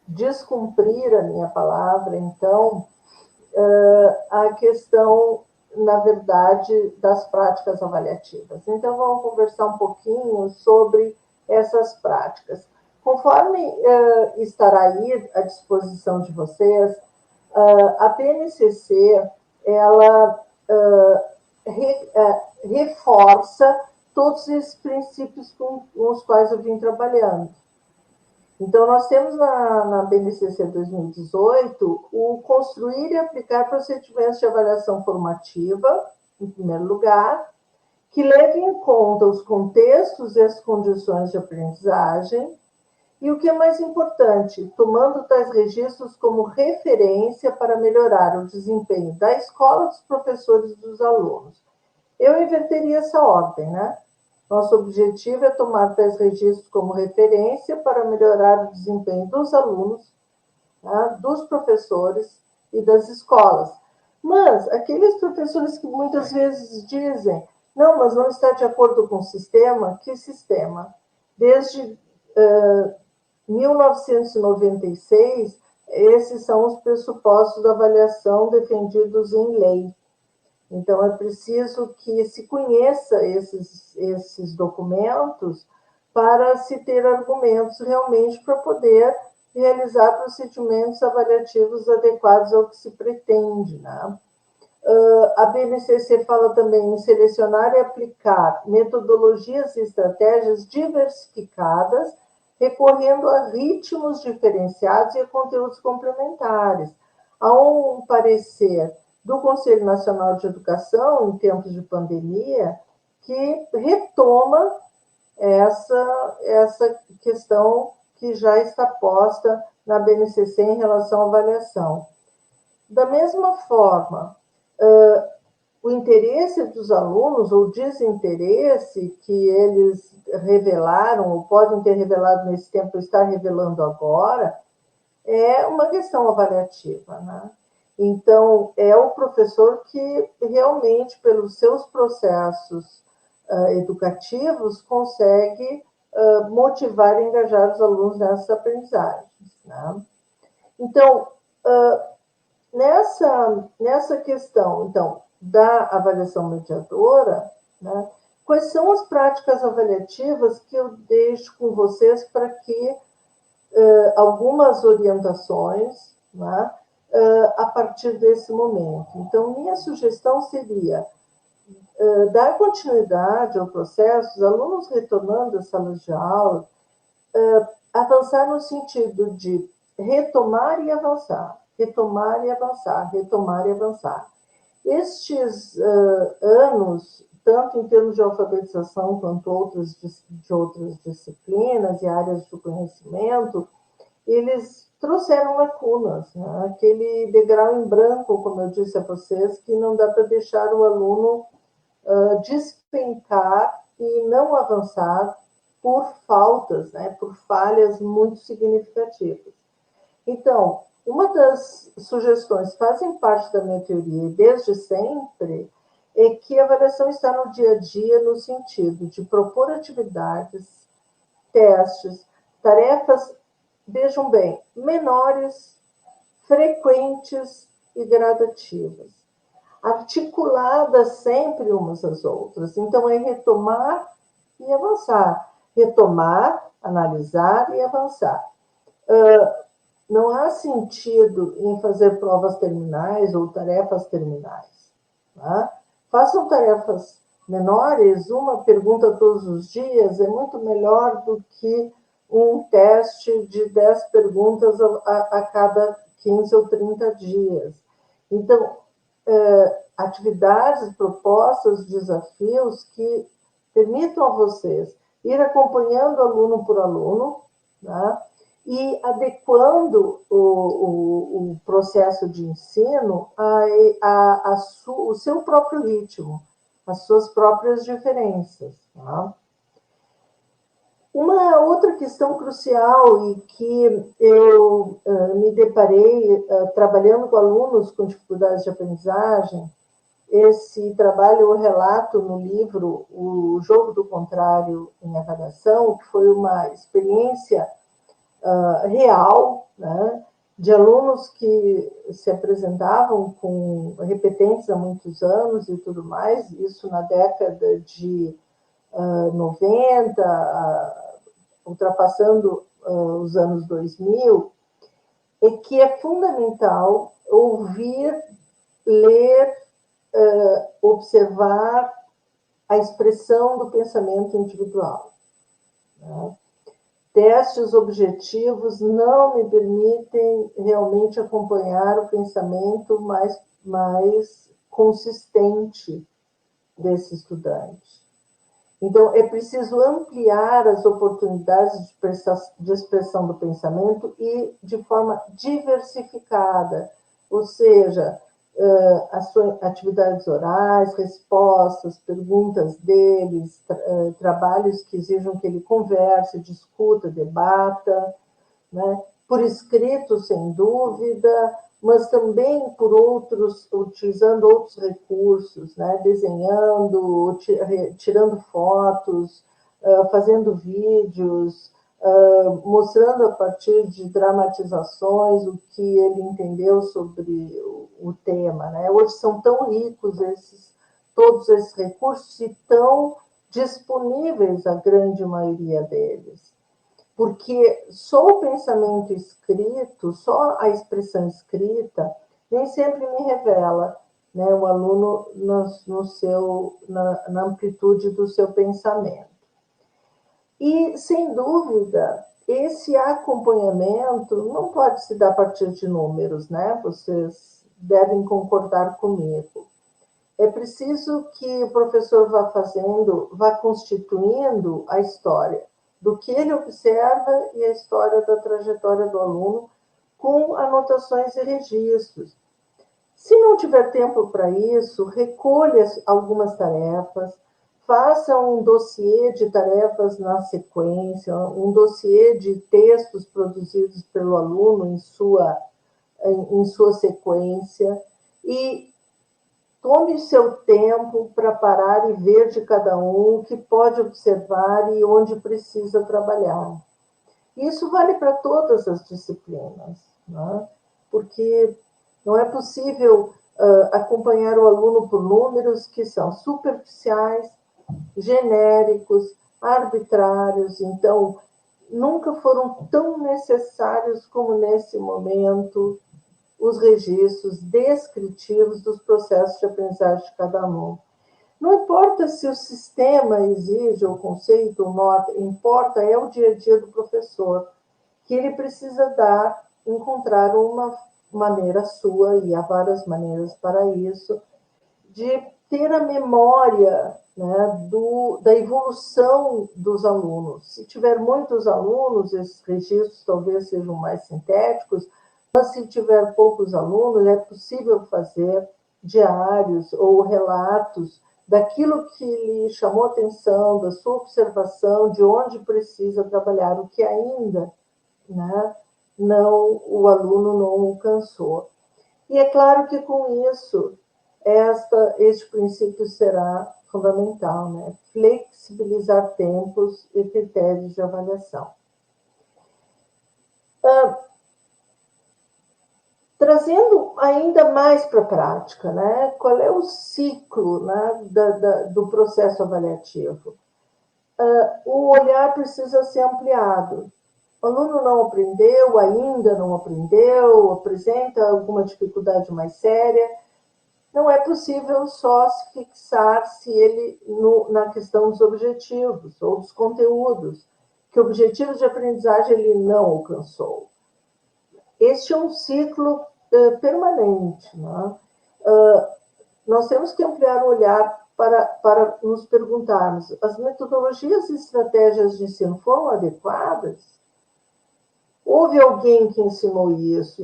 descumprir a minha palavra, então, a questão, na verdade, das práticas avaliativas. Então, vamos conversar um pouquinho sobre essas práticas. Conforme estará aí à disposição de vocês, a BNCC, ela reforça todos esses princípios com os quais eu vim trabalhando. Então, nós temos na BNCC 2018 o construir e aplicar procedimentos de avaliação formativa, em primeiro lugar, que levem em conta os contextos e as condições de aprendizagem, e o que é mais importante, tomando tais registros como referência para melhorar o desempenho da escola, dos professores e dos alunos. Eu inverteria essa ordem, né? Nosso objetivo é tomar tais registros como referência para melhorar o desempenho dos alunos, né, dos professores e das escolas. Mas aqueles professores que muitas vezes dizem: não, mas não está de acordo com o sistema. Que sistema? Desde 1996, esses são os pressupostos da avaliação defendidos em lei. Então, é preciso que se conheça esses documentos para se ter argumentos realmente para poder realizar procedimentos avaliativos adequados ao que se pretende, né? A BNCC fala também em selecionar e aplicar metodologias e estratégias diversificadas, recorrendo a ritmos diferenciados e a conteúdos complementares. Há um parecer do Conselho Nacional de Educação, em tempos de pandemia, que retoma essa questão que já está posta na BNCC em relação à avaliação. Da mesma forma, o interesse dos alunos, ou desinteresse que eles revelaram, ou podem ter revelado nesse tempo, estar revelando agora, é uma questão avaliativa, né? Então, é o professor que realmente, pelos seus processos educativos, consegue motivar e engajar os alunos nessas aprendizagens, né? Então, nessa questão, então, da avaliação mediadora, né, quais são as práticas avaliativas que eu deixo com vocês para que algumas orientações, né, a partir desse momento. Então, minha sugestão seria dar continuidade ao processo, os alunos retornando às salas de aula, avançar no sentido de retomar e avançar, retomar e avançar, retomar e avançar. Estes anos, tanto em termos de alfabetização quanto de outras disciplinas e áreas do conhecimento, eles trouxeram lacunas, né? Aquele degrau em branco, como eu disse a vocês, que não dá para deixar o aluno despencar e não avançar por faltas, né? Por falhas muito significativas. Então, uma das sugestões que fazem parte da minha teoria desde sempre é que a avaliação está no dia a dia no sentido de propor atividades, testes, tarefas, vejam bem, menores, frequentes e gradativas, articuladas sempre umas às outras. Então, é retomar e avançar. Retomar, analisar e avançar. Não há sentido em fazer provas terminais ou tarefas terminais. Tá? Façam tarefas menores, uma pergunta todos os dias é muito melhor do que um teste de 10 perguntas a cada 15 ou 30 dias. Então, atividades, propostas, desafios que permitam a vocês ir acompanhando aluno por aluno, tá? E adequando o processo de ensino o seu próprio ritmo, as suas próprias diferenças. Tá? Uma outra questão crucial e que eu me deparei trabalhando com alunos com dificuldades de aprendizagem, esse trabalho eu relato no livro O Jogo do Contrário em Avaliação, que foi uma experiência real, né, de alunos que se apresentavam com repetentes há muitos anos e tudo mais, isso na década de 90, ultrapassando os anos 2000, é que é fundamental ouvir, ler, observar a expressão do pensamento individual. Né? Testes objetivos não me permitem realmente acompanhar o pensamento mais consistente desse estudante. Então, é preciso ampliar as oportunidades de expressão do pensamento e de forma diversificada, ou seja, atividades orais, respostas, perguntas deles, trabalhos que exijam que ele converse, discuta, debata, né? Por escrito, sem dúvida, mas também por utilizando outros recursos, né? Desenhando, tirando fotos, fazendo vídeos, mostrando a partir de dramatizações o que ele entendeu sobre o tema, né? Hoje são tão ricos todos esses recursos e tão disponíveis a grande maioria deles, porque só o pensamento escrito, só a expressão escrita, nem sempre me revela, né, o aluno na amplitude do seu pensamento. E, sem dúvida, esse acompanhamento não pode se dar a partir de números, né? Vocês devem concordar comigo. É preciso que o professor vá constituindo a história do que ele observa e a história da trajetória do aluno com anotações e registros. Se não tiver tempo para isso, recolha algumas tarefas, faça um dossiê de tarefas na sequência, um dossiê de textos produzidos pelo aluno em sua sequência, e tome seu tempo para parar e ver de cada um o que pode observar e onde precisa trabalhar. Isso vale para todas as disciplinas, né? Porque não é possível acompanhar o aluno por números que são superficiais, genéricos, arbitrários. Então, nunca foram tão necessários como nesse momento os registros descritivos dos processos de aprendizagem de cada aluno. Não importa se o sistema exige o conceito ou nota, importa é o dia a dia do professor, que ele precisa encontrar uma maneira sua, e há várias maneiras para isso, de ter a memória, né, da evolução dos alunos. Se tiver muitos alunos, esses registros talvez sejam mais sintéticos, mas se tiver poucos alunos, é possível fazer diários ou relatos daquilo que lhe chamou atenção, da sua observação, de onde precisa trabalhar, o que ainda, né, o aluno não alcançou. E é claro que com isso, este princípio será fundamental, né? Flexibilizar tempos e critérios de avaliação. Trazendo ainda mais para a prática, né? Qual é o ciclo, né, do processo avaliativo? O olhar precisa ser ampliado. O aluno não aprendeu, ainda não aprendeu, apresenta alguma dificuldade mais séria. Não é possível só se fixar-se ele na questão dos objetivos ou dos conteúdos, que objetivos de aprendizagem ele não alcançou. Este é um ciclo permanente, né? Nós temos que ampliar o olhar para nos perguntarmos: as metodologias e estratégias de ensino foram adequadas? Houve alguém que ensinou isso?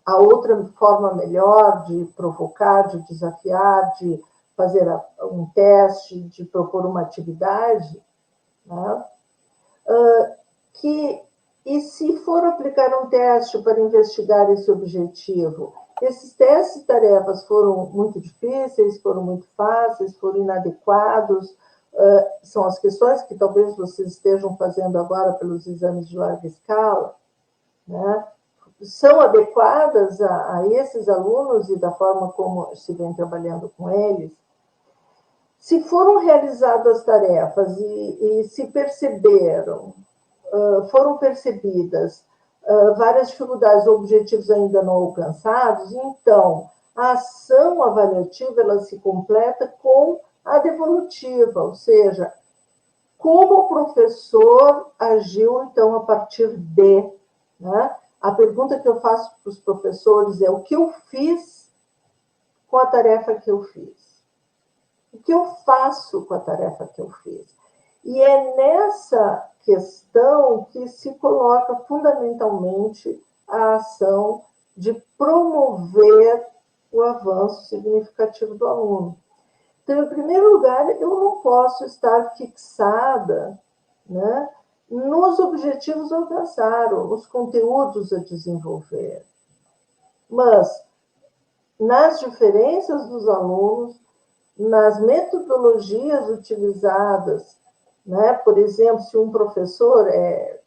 A outra forma melhor de provocar, de desafiar, de fazer um teste, de propor uma atividade, né? E se for aplicar um teste para investigar esse objetivo, esses testes e tarefas foram muito difíceis, foram muito fáceis, foram inadequados? São as questões que talvez vocês estejam fazendo agora pelos exames de larga escala, né? São adequadas a esses alunos e da forma como se vem trabalhando com eles? Se foram realizadas as tarefas e se perceberam, foram percebidas várias dificuldades ou objetivos ainda não alcançados, então a ação avaliativa ela se completa com a devolutiva, ou seja, como o professor agiu, então, a partir de, né? A pergunta que eu faço para os professores é: o que eu fiz com a tarefa que eu fiz? O que eu faço com a tarefa que eu fiz? E é nessa questão que se coloca fundamentalmente a ação de promover o avanço significativo do aluno. Então, em primeiro lugar, eu não posso estar fixada, né, nos objetivos a alcançar, ou nos conteúdos a desenvolver, mas nas diferenças dos alunos, nas metodologias utilizadas, né? Por exemplo, se um professor é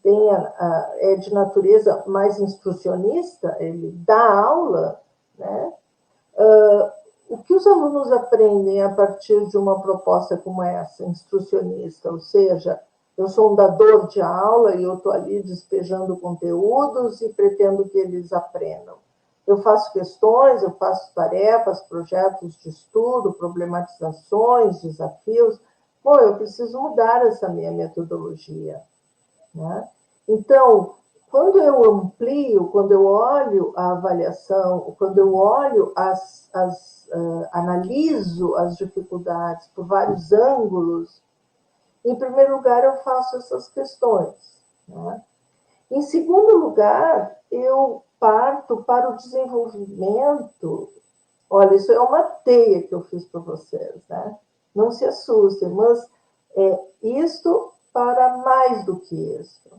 de natureza mais instrucionista, ele dá aula, né? O que os alunos aprendem a partir de uma proposta como essa, instrucionista? Ou seja, eu sou um dador de aula e eu estou ali despejando conteúdos e pretendo que eles aprendam. Eu faço questões, eu faço tarefas, projetos de estudo, problematizações, desafios. Bom, eu preciso mudar essa minha metodologia, né? Então, quando eu amplio, quando eu olho a avaliação, quando eu olho analiso as dificuldades por vários ângulos, em primeiro lugar, eu faço essas questões, né? Em segundo lugar, eu parto para o desenvolvimento. Olha, isso é uma teia que eu fiz para vocês, né? Não se assustem, mas isto para mais do que isso.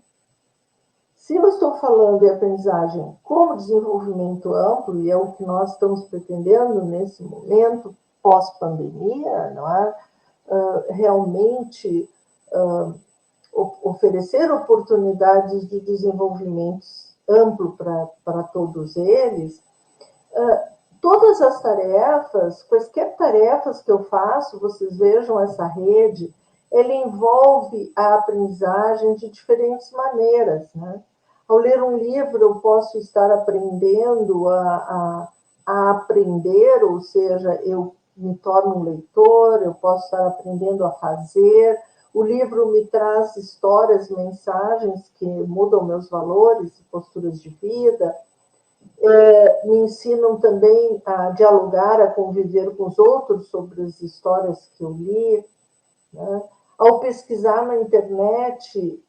Se eu estou falando de aprendizagem como desenvolvimento amplo, e é o que nós estamos pretendendo nesse momento, pós-pandemia, não é? Realmente oferecer oportunidades de desenvolvimento amplo para todos eles, todas as tarefas, quaisquer tarefas que eu faço, vocês vejam essa rede, ele envolve a aprendizagem de diferentes maneiras, né? Ao ler um livro, eu posso estar aprendendo a aprender, ou seja, eu me torno um leitor, eu posso estar aprendendo a fazer. O livro me traz histórias, mensagens que mudam meus valores e posturas de vida. Me ensinam também a dialogar, a conviver com os outros sobre as histórias que eu li, né? Ao pesquisar na internet,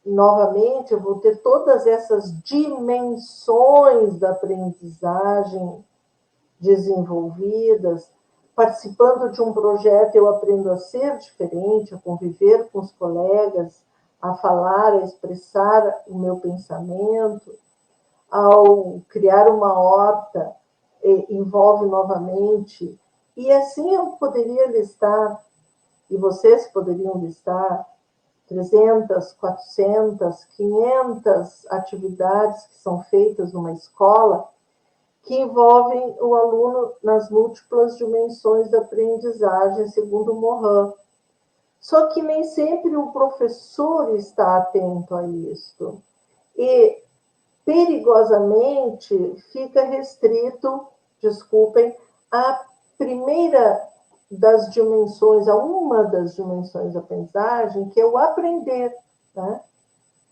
novamente, eu vou ter todas essas dimensões da aprendizagem desenvolvidas. Participando de um projeto, eu aprendo a ser diferente, a conviver com os colegas, a falar, a expressar o meu pensamento. Ao criar uma horta, envolve novamente. E assim eu poderia listar, e vocês poderiam listar, 300, 400, 500 atividades que são feitas numa escola que envolvem o aluno nas múltiplas dimensões da aprendizagem, segundo Morin. Só que nem sempre o professor está atento a isto. E, perigosamente, fica restrito, desculpem, à primeira das dimensões, a uma das dimensões da aprendizagem, que é o aprender, né?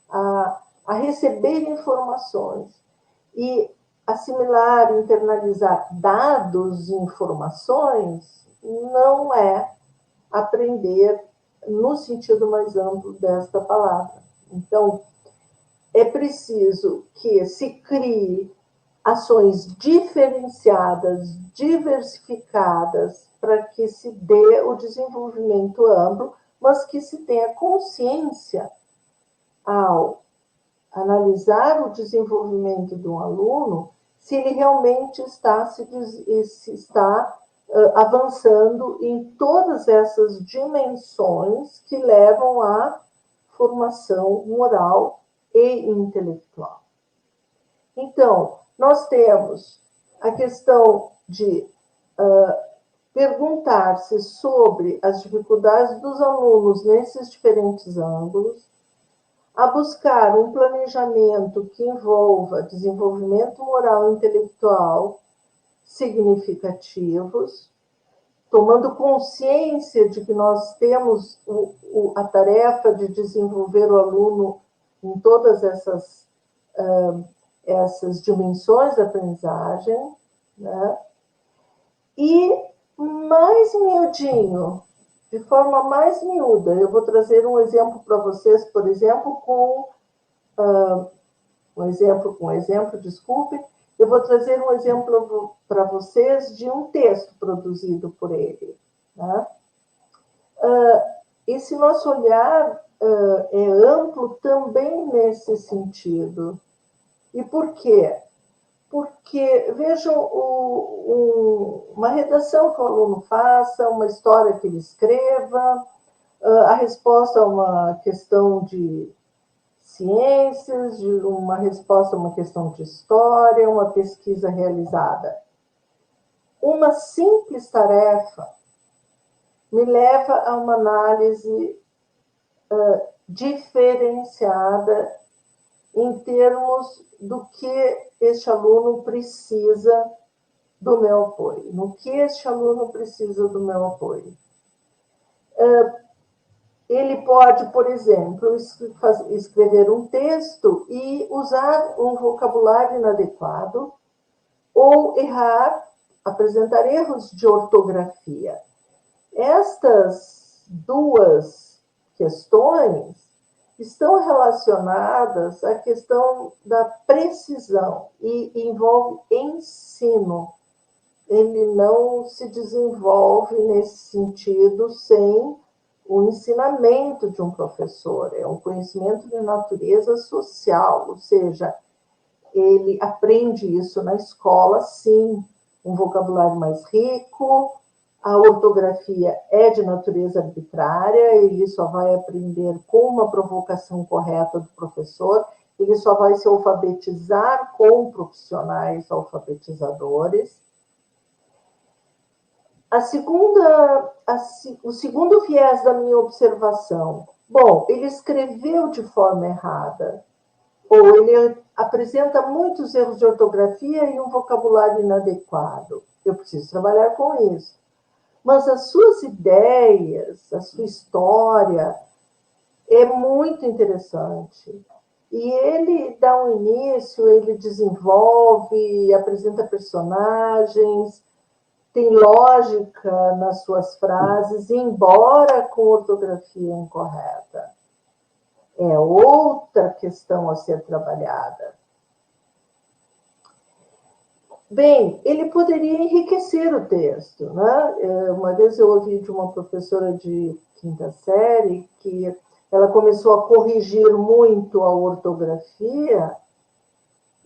A receber informações e assimilar, internalizar dados e informações não é aprender no sentido mais amplo desta palavra. Então, é preciso que se crie ações diferenciadas, diversificadas, para que se dê o desenvolvimento amplo, mas que se tenha consciência ao analisar o desenvolvimento de um aluno, se ele realmente está avançando em todas essas dimensões que levam à formação moral e intelectual. Então, nós temos a questão de perguntar-se sobre as dificuldades dos alunos nesses diferentes ângulos, a buscar um planejamento que envolva desenvolvimento moral e intelectual significativos, tomando consciência de que nós temos a tarefa de desenvolver o aluno em todas essas dimensões da aprendizagem, né? E mais miudinho, de forma mais miúda, eu vou trazer um exemplo para vocês, por exemplo, eu vou trazer um exemplo para vocês de um texto produzido por ele, né? Esse nosso olhar é amplo também nesse sentido. E por quê? Porque, vejam, uma redação que o aluno faça, uma história que ele escreva, a resposta a uma questão de ciências, uma resposta a uma questão de história, uma pesquisa realizada. Uma simples tarefa me leva a uma análise diferenciada em termos do que este aluno precisa do meu apoio. No que este aluno precisa do meu apoio. Ele pode, por exemplo, escrever um texto e usar um vocabulário inadequado ou errar, apresentar erros de ortografia. Estas duas questões estão relacionadas à questão da precisão e envolve ensino. Ele não se desenvolve nesse sentido sem o ensinamento de um professor, é um conhecimento de natureza social, ou seja, ele aprende isso na escola, sim, um vocabulário mais rico, a ortografia é de natureza arbitrária, ele só vai aprender com uma provocação correta do professor, ele só vai se alfabetizar com profissionais alfabetizadores. O segundo viés da minha observação, bom, ele escreveu de forma errada, ou ele apresenta muitos erros de ortografia e um vocabulário inadequado. Eu preciso trabalhar com isso. Mas as suas ideias, a sua história é muito interessante. E ele dá um início, ele desenvolve, apresenta personagens, tem lógica nas suas frases, embora com ortografia incorreta. É outra questão a ser trabalhada. Bem, ele poderia enriquecer o texto, né? Uma vez eu ouvi de uma professora de quinta série que ela começou a corrigir muito a ortografia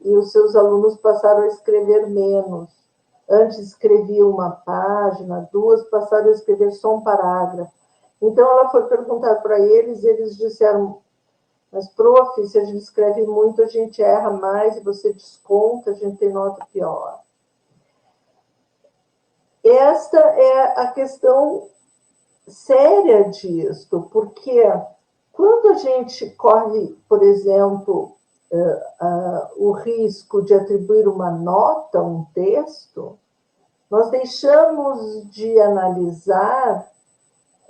e os seus alunos passaram a escrever menos. Antes escrevia uma página, duas, passaram a escrever só um parágrafo. Então, ela foi perguntar para eles, eles disseram, mas, prof, se a gente escreve muito, a gente erra mais, você desconta, a gente tem nota pior. Esta é a questão séria disto, porque quando a gente corre, por exemplo, o risco de atribuir uma nota a um texto, nós deixamos de analisar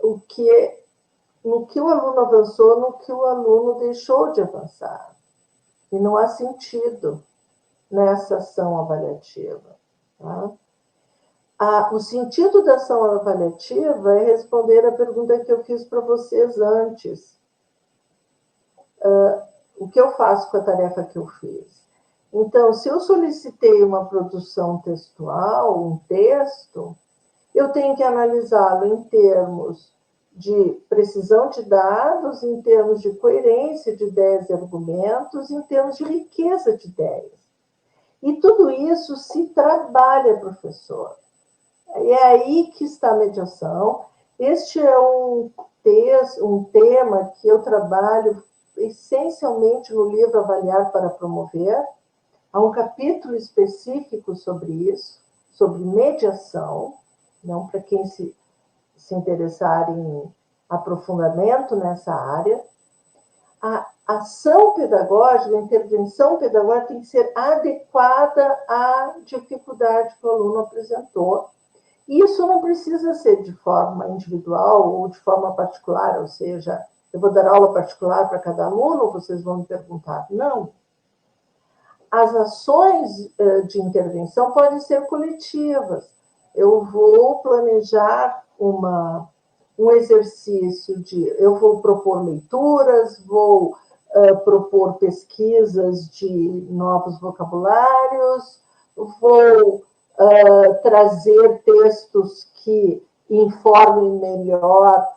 no que o aluno avançou, no que o aluno deixou de avançar. E não há sentido nessa ação avaliativa. Tá? O sentido da ação avaliativa é responder a pergunta que eu fiz para vocês antes. O que eu faço com a tarefa que eu fiz? Então, se eu solicitei uma produção textual, um texto, eu tenho que analisá-lo em termos de precisão de dados, em termos de coerência de ideias e argumentos, em termos de riqueza de ideias. E tudo isso se trabalha, professor. E é aí que está a mediação. Este é um tema que eu trabalho essencialmente no livro Avaliar para Promover. Há um capítulo específico sobre isso, sobre mediação, não para quem se interessar em aprofundamento nessa área. A ação pedagógica, a intervenção pedagógica tem que ser adequada à dificuldade que o aluno apresentou. Isso não precisa ser de forma individual ou de forma particular, ou seja, eu vou dar aula particular para cada aluno, vocês vão me perguntar. Não. As ações de intervenção podem ser coletivas. Eu vou planejar um exercício eu vou propor leituras, vou propor pesquisas de novos vocabulários, vou trazer textos que informem melhor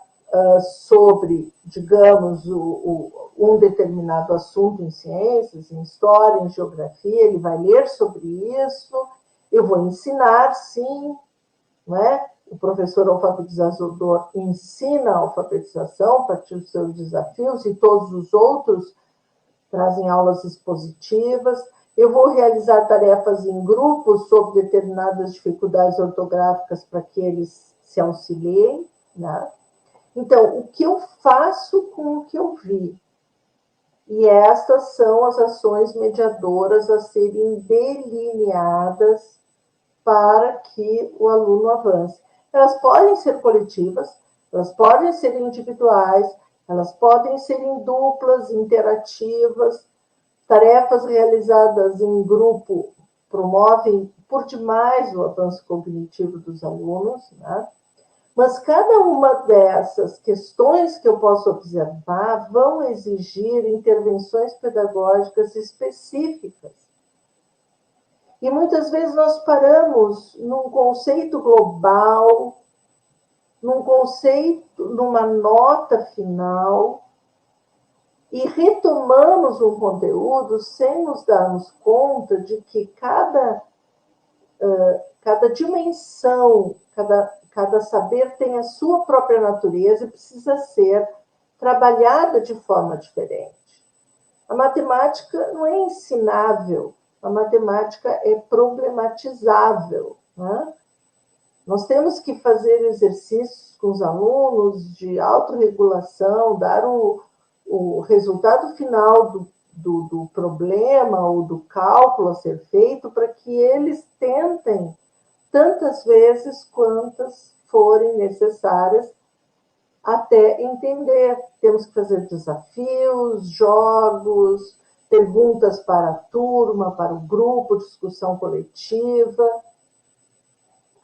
sobre, digamos, um determinado assunto em ciências, em história, em geografia, ele vai ler sobre isso, eu vou ensinar, sim, não é? O professor alfabetizador ensina a alfabetização a partir dos seus desafios e todos os outros trazem aulas expositivas. Eu vou realizar tarefas em grupos sobre determinadas dificuldades ortográficas para que eles se auxiliem, né? Então, o que eu faço com o que eu vi? E estas são as ações mediadoras a serem delineadas para que o aluno avance. Elas podem ser coletivas, elas podem ser individuais, elas podem ser em duplas, interativas. Tarefas realizadas em grupo promovem por demais o avanço cognitivo dos alunos, né? Mas cada uma dessas questões que eu posso observar vão exigir intervenções pedagógicas específicas. E muitas vezes nós paramos num conceito global num conceito, numa nota final, e retomamos um conteúdo sem nos darmos conta de que cada dimensão, cada saber tem a sua própria natureza e precisa ser trabalhada de forma diferente. A matemática não é ensinável, a matemática é problematizável, né? Nós temos que fazer exercícios com os alunos de autorregulação, dar o resultado final do problema ou do cálculo a ser feito para que eles tentem tantas vezes quantas forem necessárias até entender. Temos que fazer desafios, jogos, perguntas para a turma, para o grupo, discussão coletiva.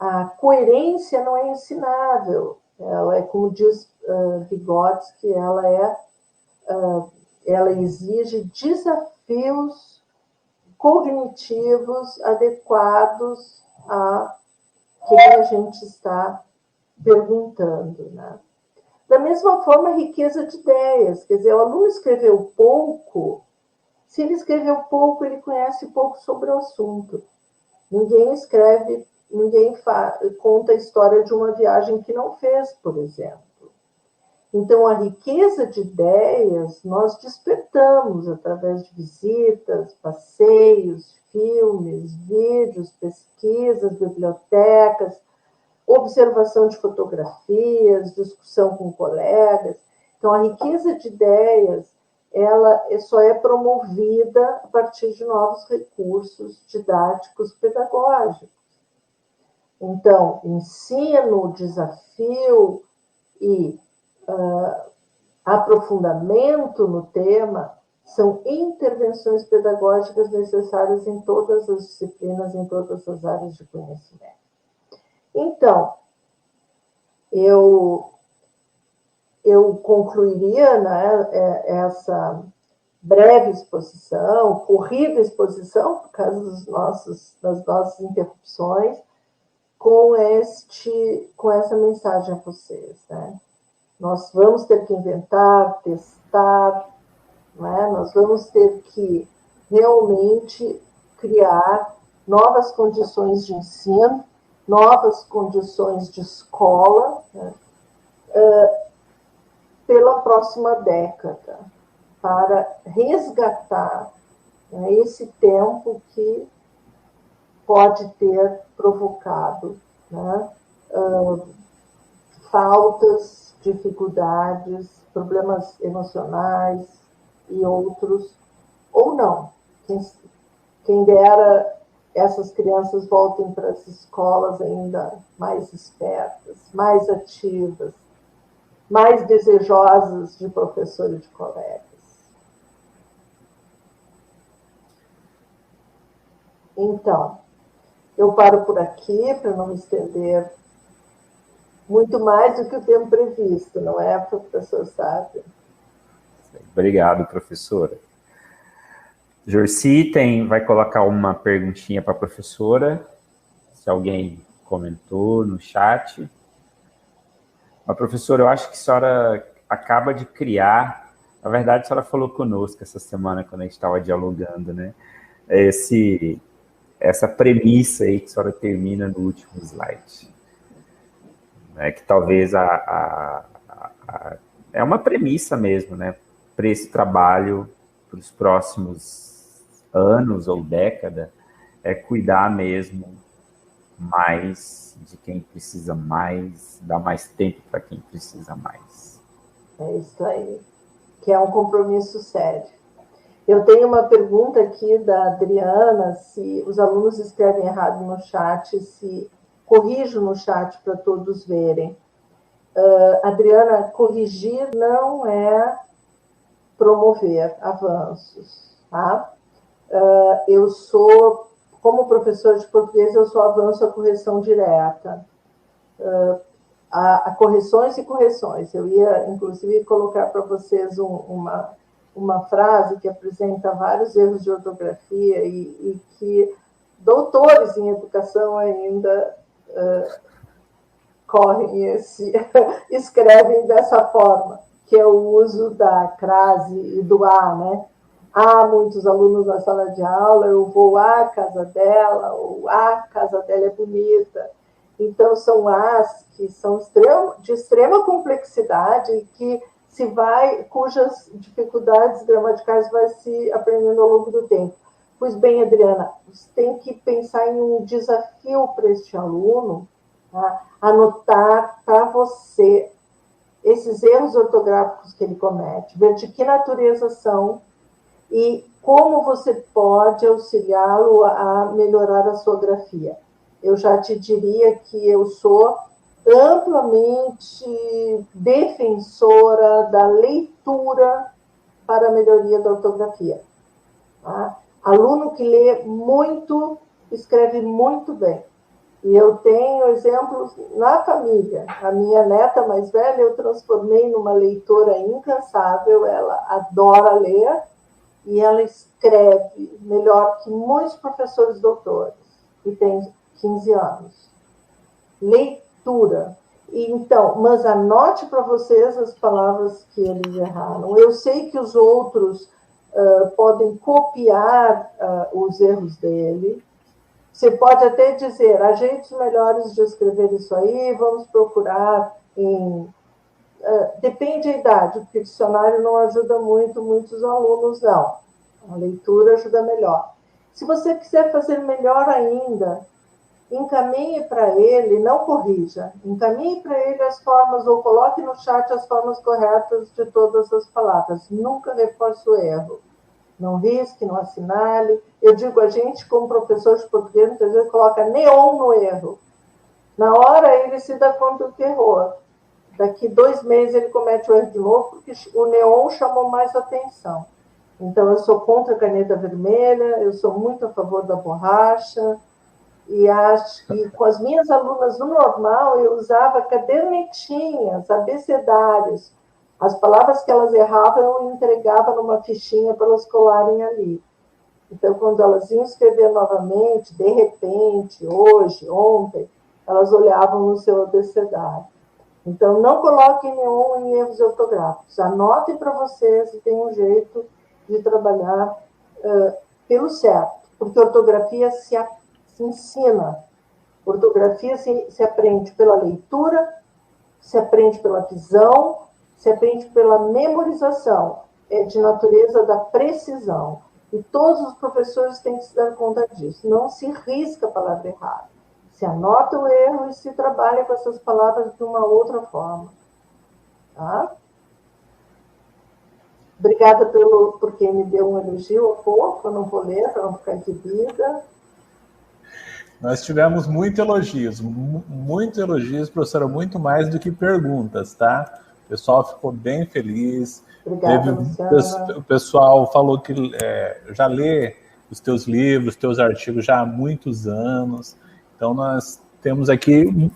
A coerência não é ensinável. Ela é, como diz Vygotsky, ela exige desafios cognitivos adequados a quem a gente está perguntando, né? Da mesma forma, a riqueza de ideias. Quer dizer, o aluno escreveu pouco. Se ele escreveu pouco, ele conhece pouco sobre o assunto. Ninguém conta a história de uma viagem que não fez, por exemplo. Então, a riqueza de ideias nós despertamos através de visitas, passeios, filmes, vídeos, pesquisas, bibliotecas, observação de fotografias, discussão com colegas. Então, a riqueza de ideias, ela só é promovida a partir de novos recursos didáticos pedagógicos. Então, ensino, desafio e aprofundamento no tema são intervenções pedagógicas necessárias em todas as disciplinas, em todas as áreas de conhecimento. Então, eu concluiria, né, essa breve exposição, corrida exposição, por causa das nossas interrupções, com essa mensagem a vocês, né? Nós vamos ter que inventar, testar, né? Nós vamos ter que realmente criar novas condições de ensino, novas condições de escola, né? Pela próxima década, para resgatar, né, esse tempo que pode ter provocado, né, faltas, dificuldades, problemas emocionais e outros, ou não. Quem dera essas crianças voltem para as escolas ainda mais espertas, mais ativas, mais desejosas de professor e de colegas. Então, eu paro por aqui para não me estender muito mais do que o tempo previsto, não é, professor Sávio? Obrigado, professora. Jorci vai colocar uma perguntinha para a professora, se alguém comentou no chat. Mas, professora, eu acho que a senhora acaba de criar, na verdade, a senhora falou conosco essa semana, quando a gente estava dialogando, né? Essa premissa aí que a senhora termina no último slide. Né? Que talvez é uma premissa mesmo, né? Para esse trabalho, para os próximos anos ou década, é cuidar mesmo mais de quem precisa mais, dar mais tempo para quem precisa mais. É isso aí, que é um compromisso sério. Eu tenho uma pergunta aqui da Adriana, se os alunos escrevem errado no chat, se corrijo no chat para todos verem. Adriana, corrigir não é promover avanços, tá? Eu sou, como professor de português, eu só avanço a correção direta. Há correções e correções. Eu ia, inclusive, colocar para vocês uma frase que apresenta vários erros de ortografia e que doutores em educação ainda correm escrevem dessa forma, que é o uso da crase e do a, né? Há muitos alunos na sala de aula, eu vou à casa dela, ou a casa dela é bonita. Então, são as que são de extrema complexidade, cujas dificuldades gramaticais vai se aprendendo ao longo do tempo. Pois bem, Adriana, você tem que pensar em um desafio para este aluno, tá? Anotar para você esses erros ortográficos que ele comete, ver de que natureza são e como você pode auxiliá-lo a melhorar a sua grafia. Eu já te diria que eu sou amplamente defensora da leitura para a melhoria da ortografia. Tá? Aluno que lê muito, escreve muito bem. E eu tenho exemplos na família. A minha neta mais velha eu transformei numa leitora incansável, ela adora ler e ela escreve melhor que muitos professores doutores, que têm 15 anos. Leitura. Então, mas anote para vocês as palavras que eles erraram. Eu sei que os outros podem copiar os erros dele. Você pode até dizer, há jeitos melhores de escrever isso aí, vamos procurar em... depende da idade, porque o dicionário não ajuda muitos alunos, não. A leitura ajuda melhor. Se você quiser fazer melhor ainda, encaminhe para ele, não corrija, encaminhe para ele as formas, ou coloque no chat as formas corretas de todas as palavras. Nunca reforce o erro. Não risque, não assinale. Eu digo, a gente, como professor de português, muitas vezes coloca neon no erro. Na hora, ele se dá conta do que errou. Daqui 2 meses, ele comete o erro de novo, porque o neon chamou mais atenção. Então, eu sou contra a caneta vermelha, eu sou muito a favor da borracha, e acho que com as minhas alunas, no normal, eu usava cadernetinhas, abecedários. As palavras que elas erravam, eu entregava numa fichinha para elas colarem ali. Então, quando elas iam escrever novamente, de repente, hoje, ontem, elas olhavam no seu abecedário. Então, não coloquem neon em erros ortográficos. Anotem para vocês e tem um jeito de trabalhar pelo certo, porque ortografia se ensina. Ortografia se aprende pela leitura, se aprende pela visão, se aprende pela memorização, é de natureza da precisão. E todos os professores têm que se dar conta disso. Não se risca a palavra errada. Se anota o erro e se trabalha com essas palavras de uma outra forma. Tá? Obrigada por quem me deu um elogio ao pouco, eu não vou ler, para não ficar exibida. Nós tivemos muitos elogios, professora, muito mais do que perguntas, tá? O pessoal ficou bem feliz. Obrigada, o pessoal falou que já lê os teus livros, teus artigos já há muitos anos. Então, nós temos aqui...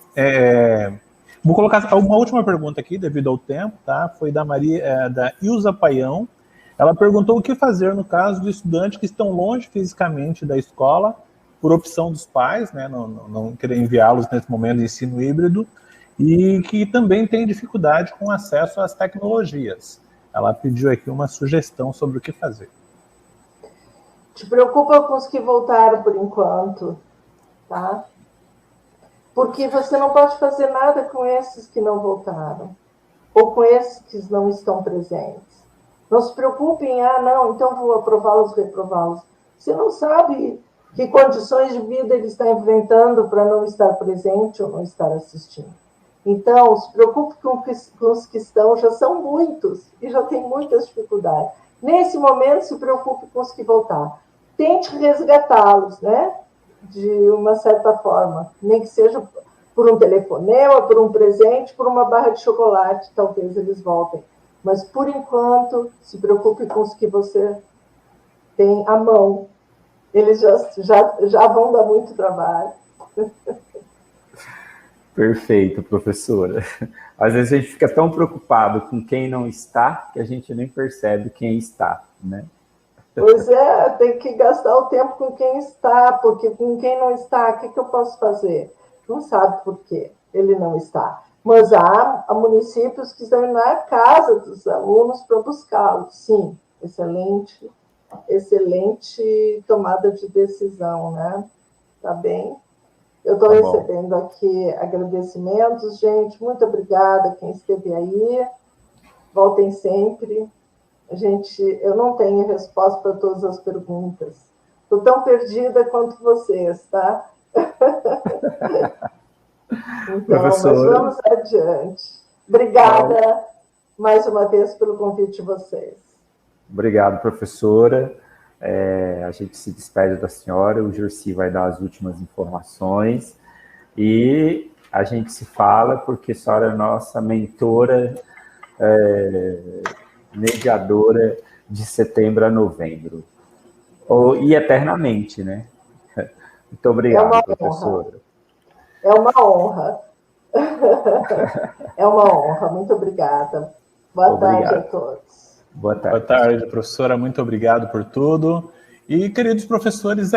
vou colocar uma última pergunta aqui, devido ao tempo, tá? Foi da da Ilza Paião. Ela perguntou o que fazer no caso de estudantes que estão longe fisicamente da escola, por opção dos pais, né? Não querer enviá-los nesse momento de ensino híbrido, e que também tem dificuldade com acesso às tecnologias. Ela pediu aqui uma sugestão sobre o que fazer. Te preocupa com os que voltaram por enquanto, tá? Porque você não pode fazer nada com esses que não voltaram, ou com esses que não estão presentes. Não se preocupem, não, então vou aprová-los, reprová-los. Você não sabe que condições de vida ele está enfrentando para não estar presente ou não estar assistindo. Então, se preocupe com os que estão, já são muitos, e já tem muitas dificuldades. Nesse momento, se preocupe com os que voltaram. Tente resgatá-los, né? De uma certa forma, nem que seja por um telefonema, por um presente, por uma barra de chocolate, talvez eles voltem. Mas, por enquanto, se preocupe com os que você tem à mão. Eles já vão dar muito trabalho. Perfeito, professora. Às vezes a gente fica tão preocupado com quem não está, que a gente nem percebe quem está, né? Pois é, tem que gastar o tempo com quem está, porque com quem não está, o que eu posso fazer? Não sabe por quê. ele não está. Mas há municípios que estão na casa dos alunos para buscá-los. Sim, excelente tomada de decisão, né? Tá bem? Eu estou recebendo aqui agradecimentos, gente. Muito obrigada quem esteve aí. Voltem sempre. Eu não tenho resposta para todas as perguntas. Estou tão perdida quanto vocês, tá? Então, mas vamos adiante. Obrigada mais uma vez pelo convite de vocês. Obrigado, professora. A gente se despede da senhora, o Jurcy vai dar as últimas informações e a gente se fala porque a senhora é nossa mentora, mediadora de setembro a novembro. E eternamente, né? Muito obrigado, professora. É uma honra. É uma honra. Muito obrigada. Boa tarde a todos. Boa tarde. Boa tarde, professora. Muito obrigado por tudo. E, queridos professores,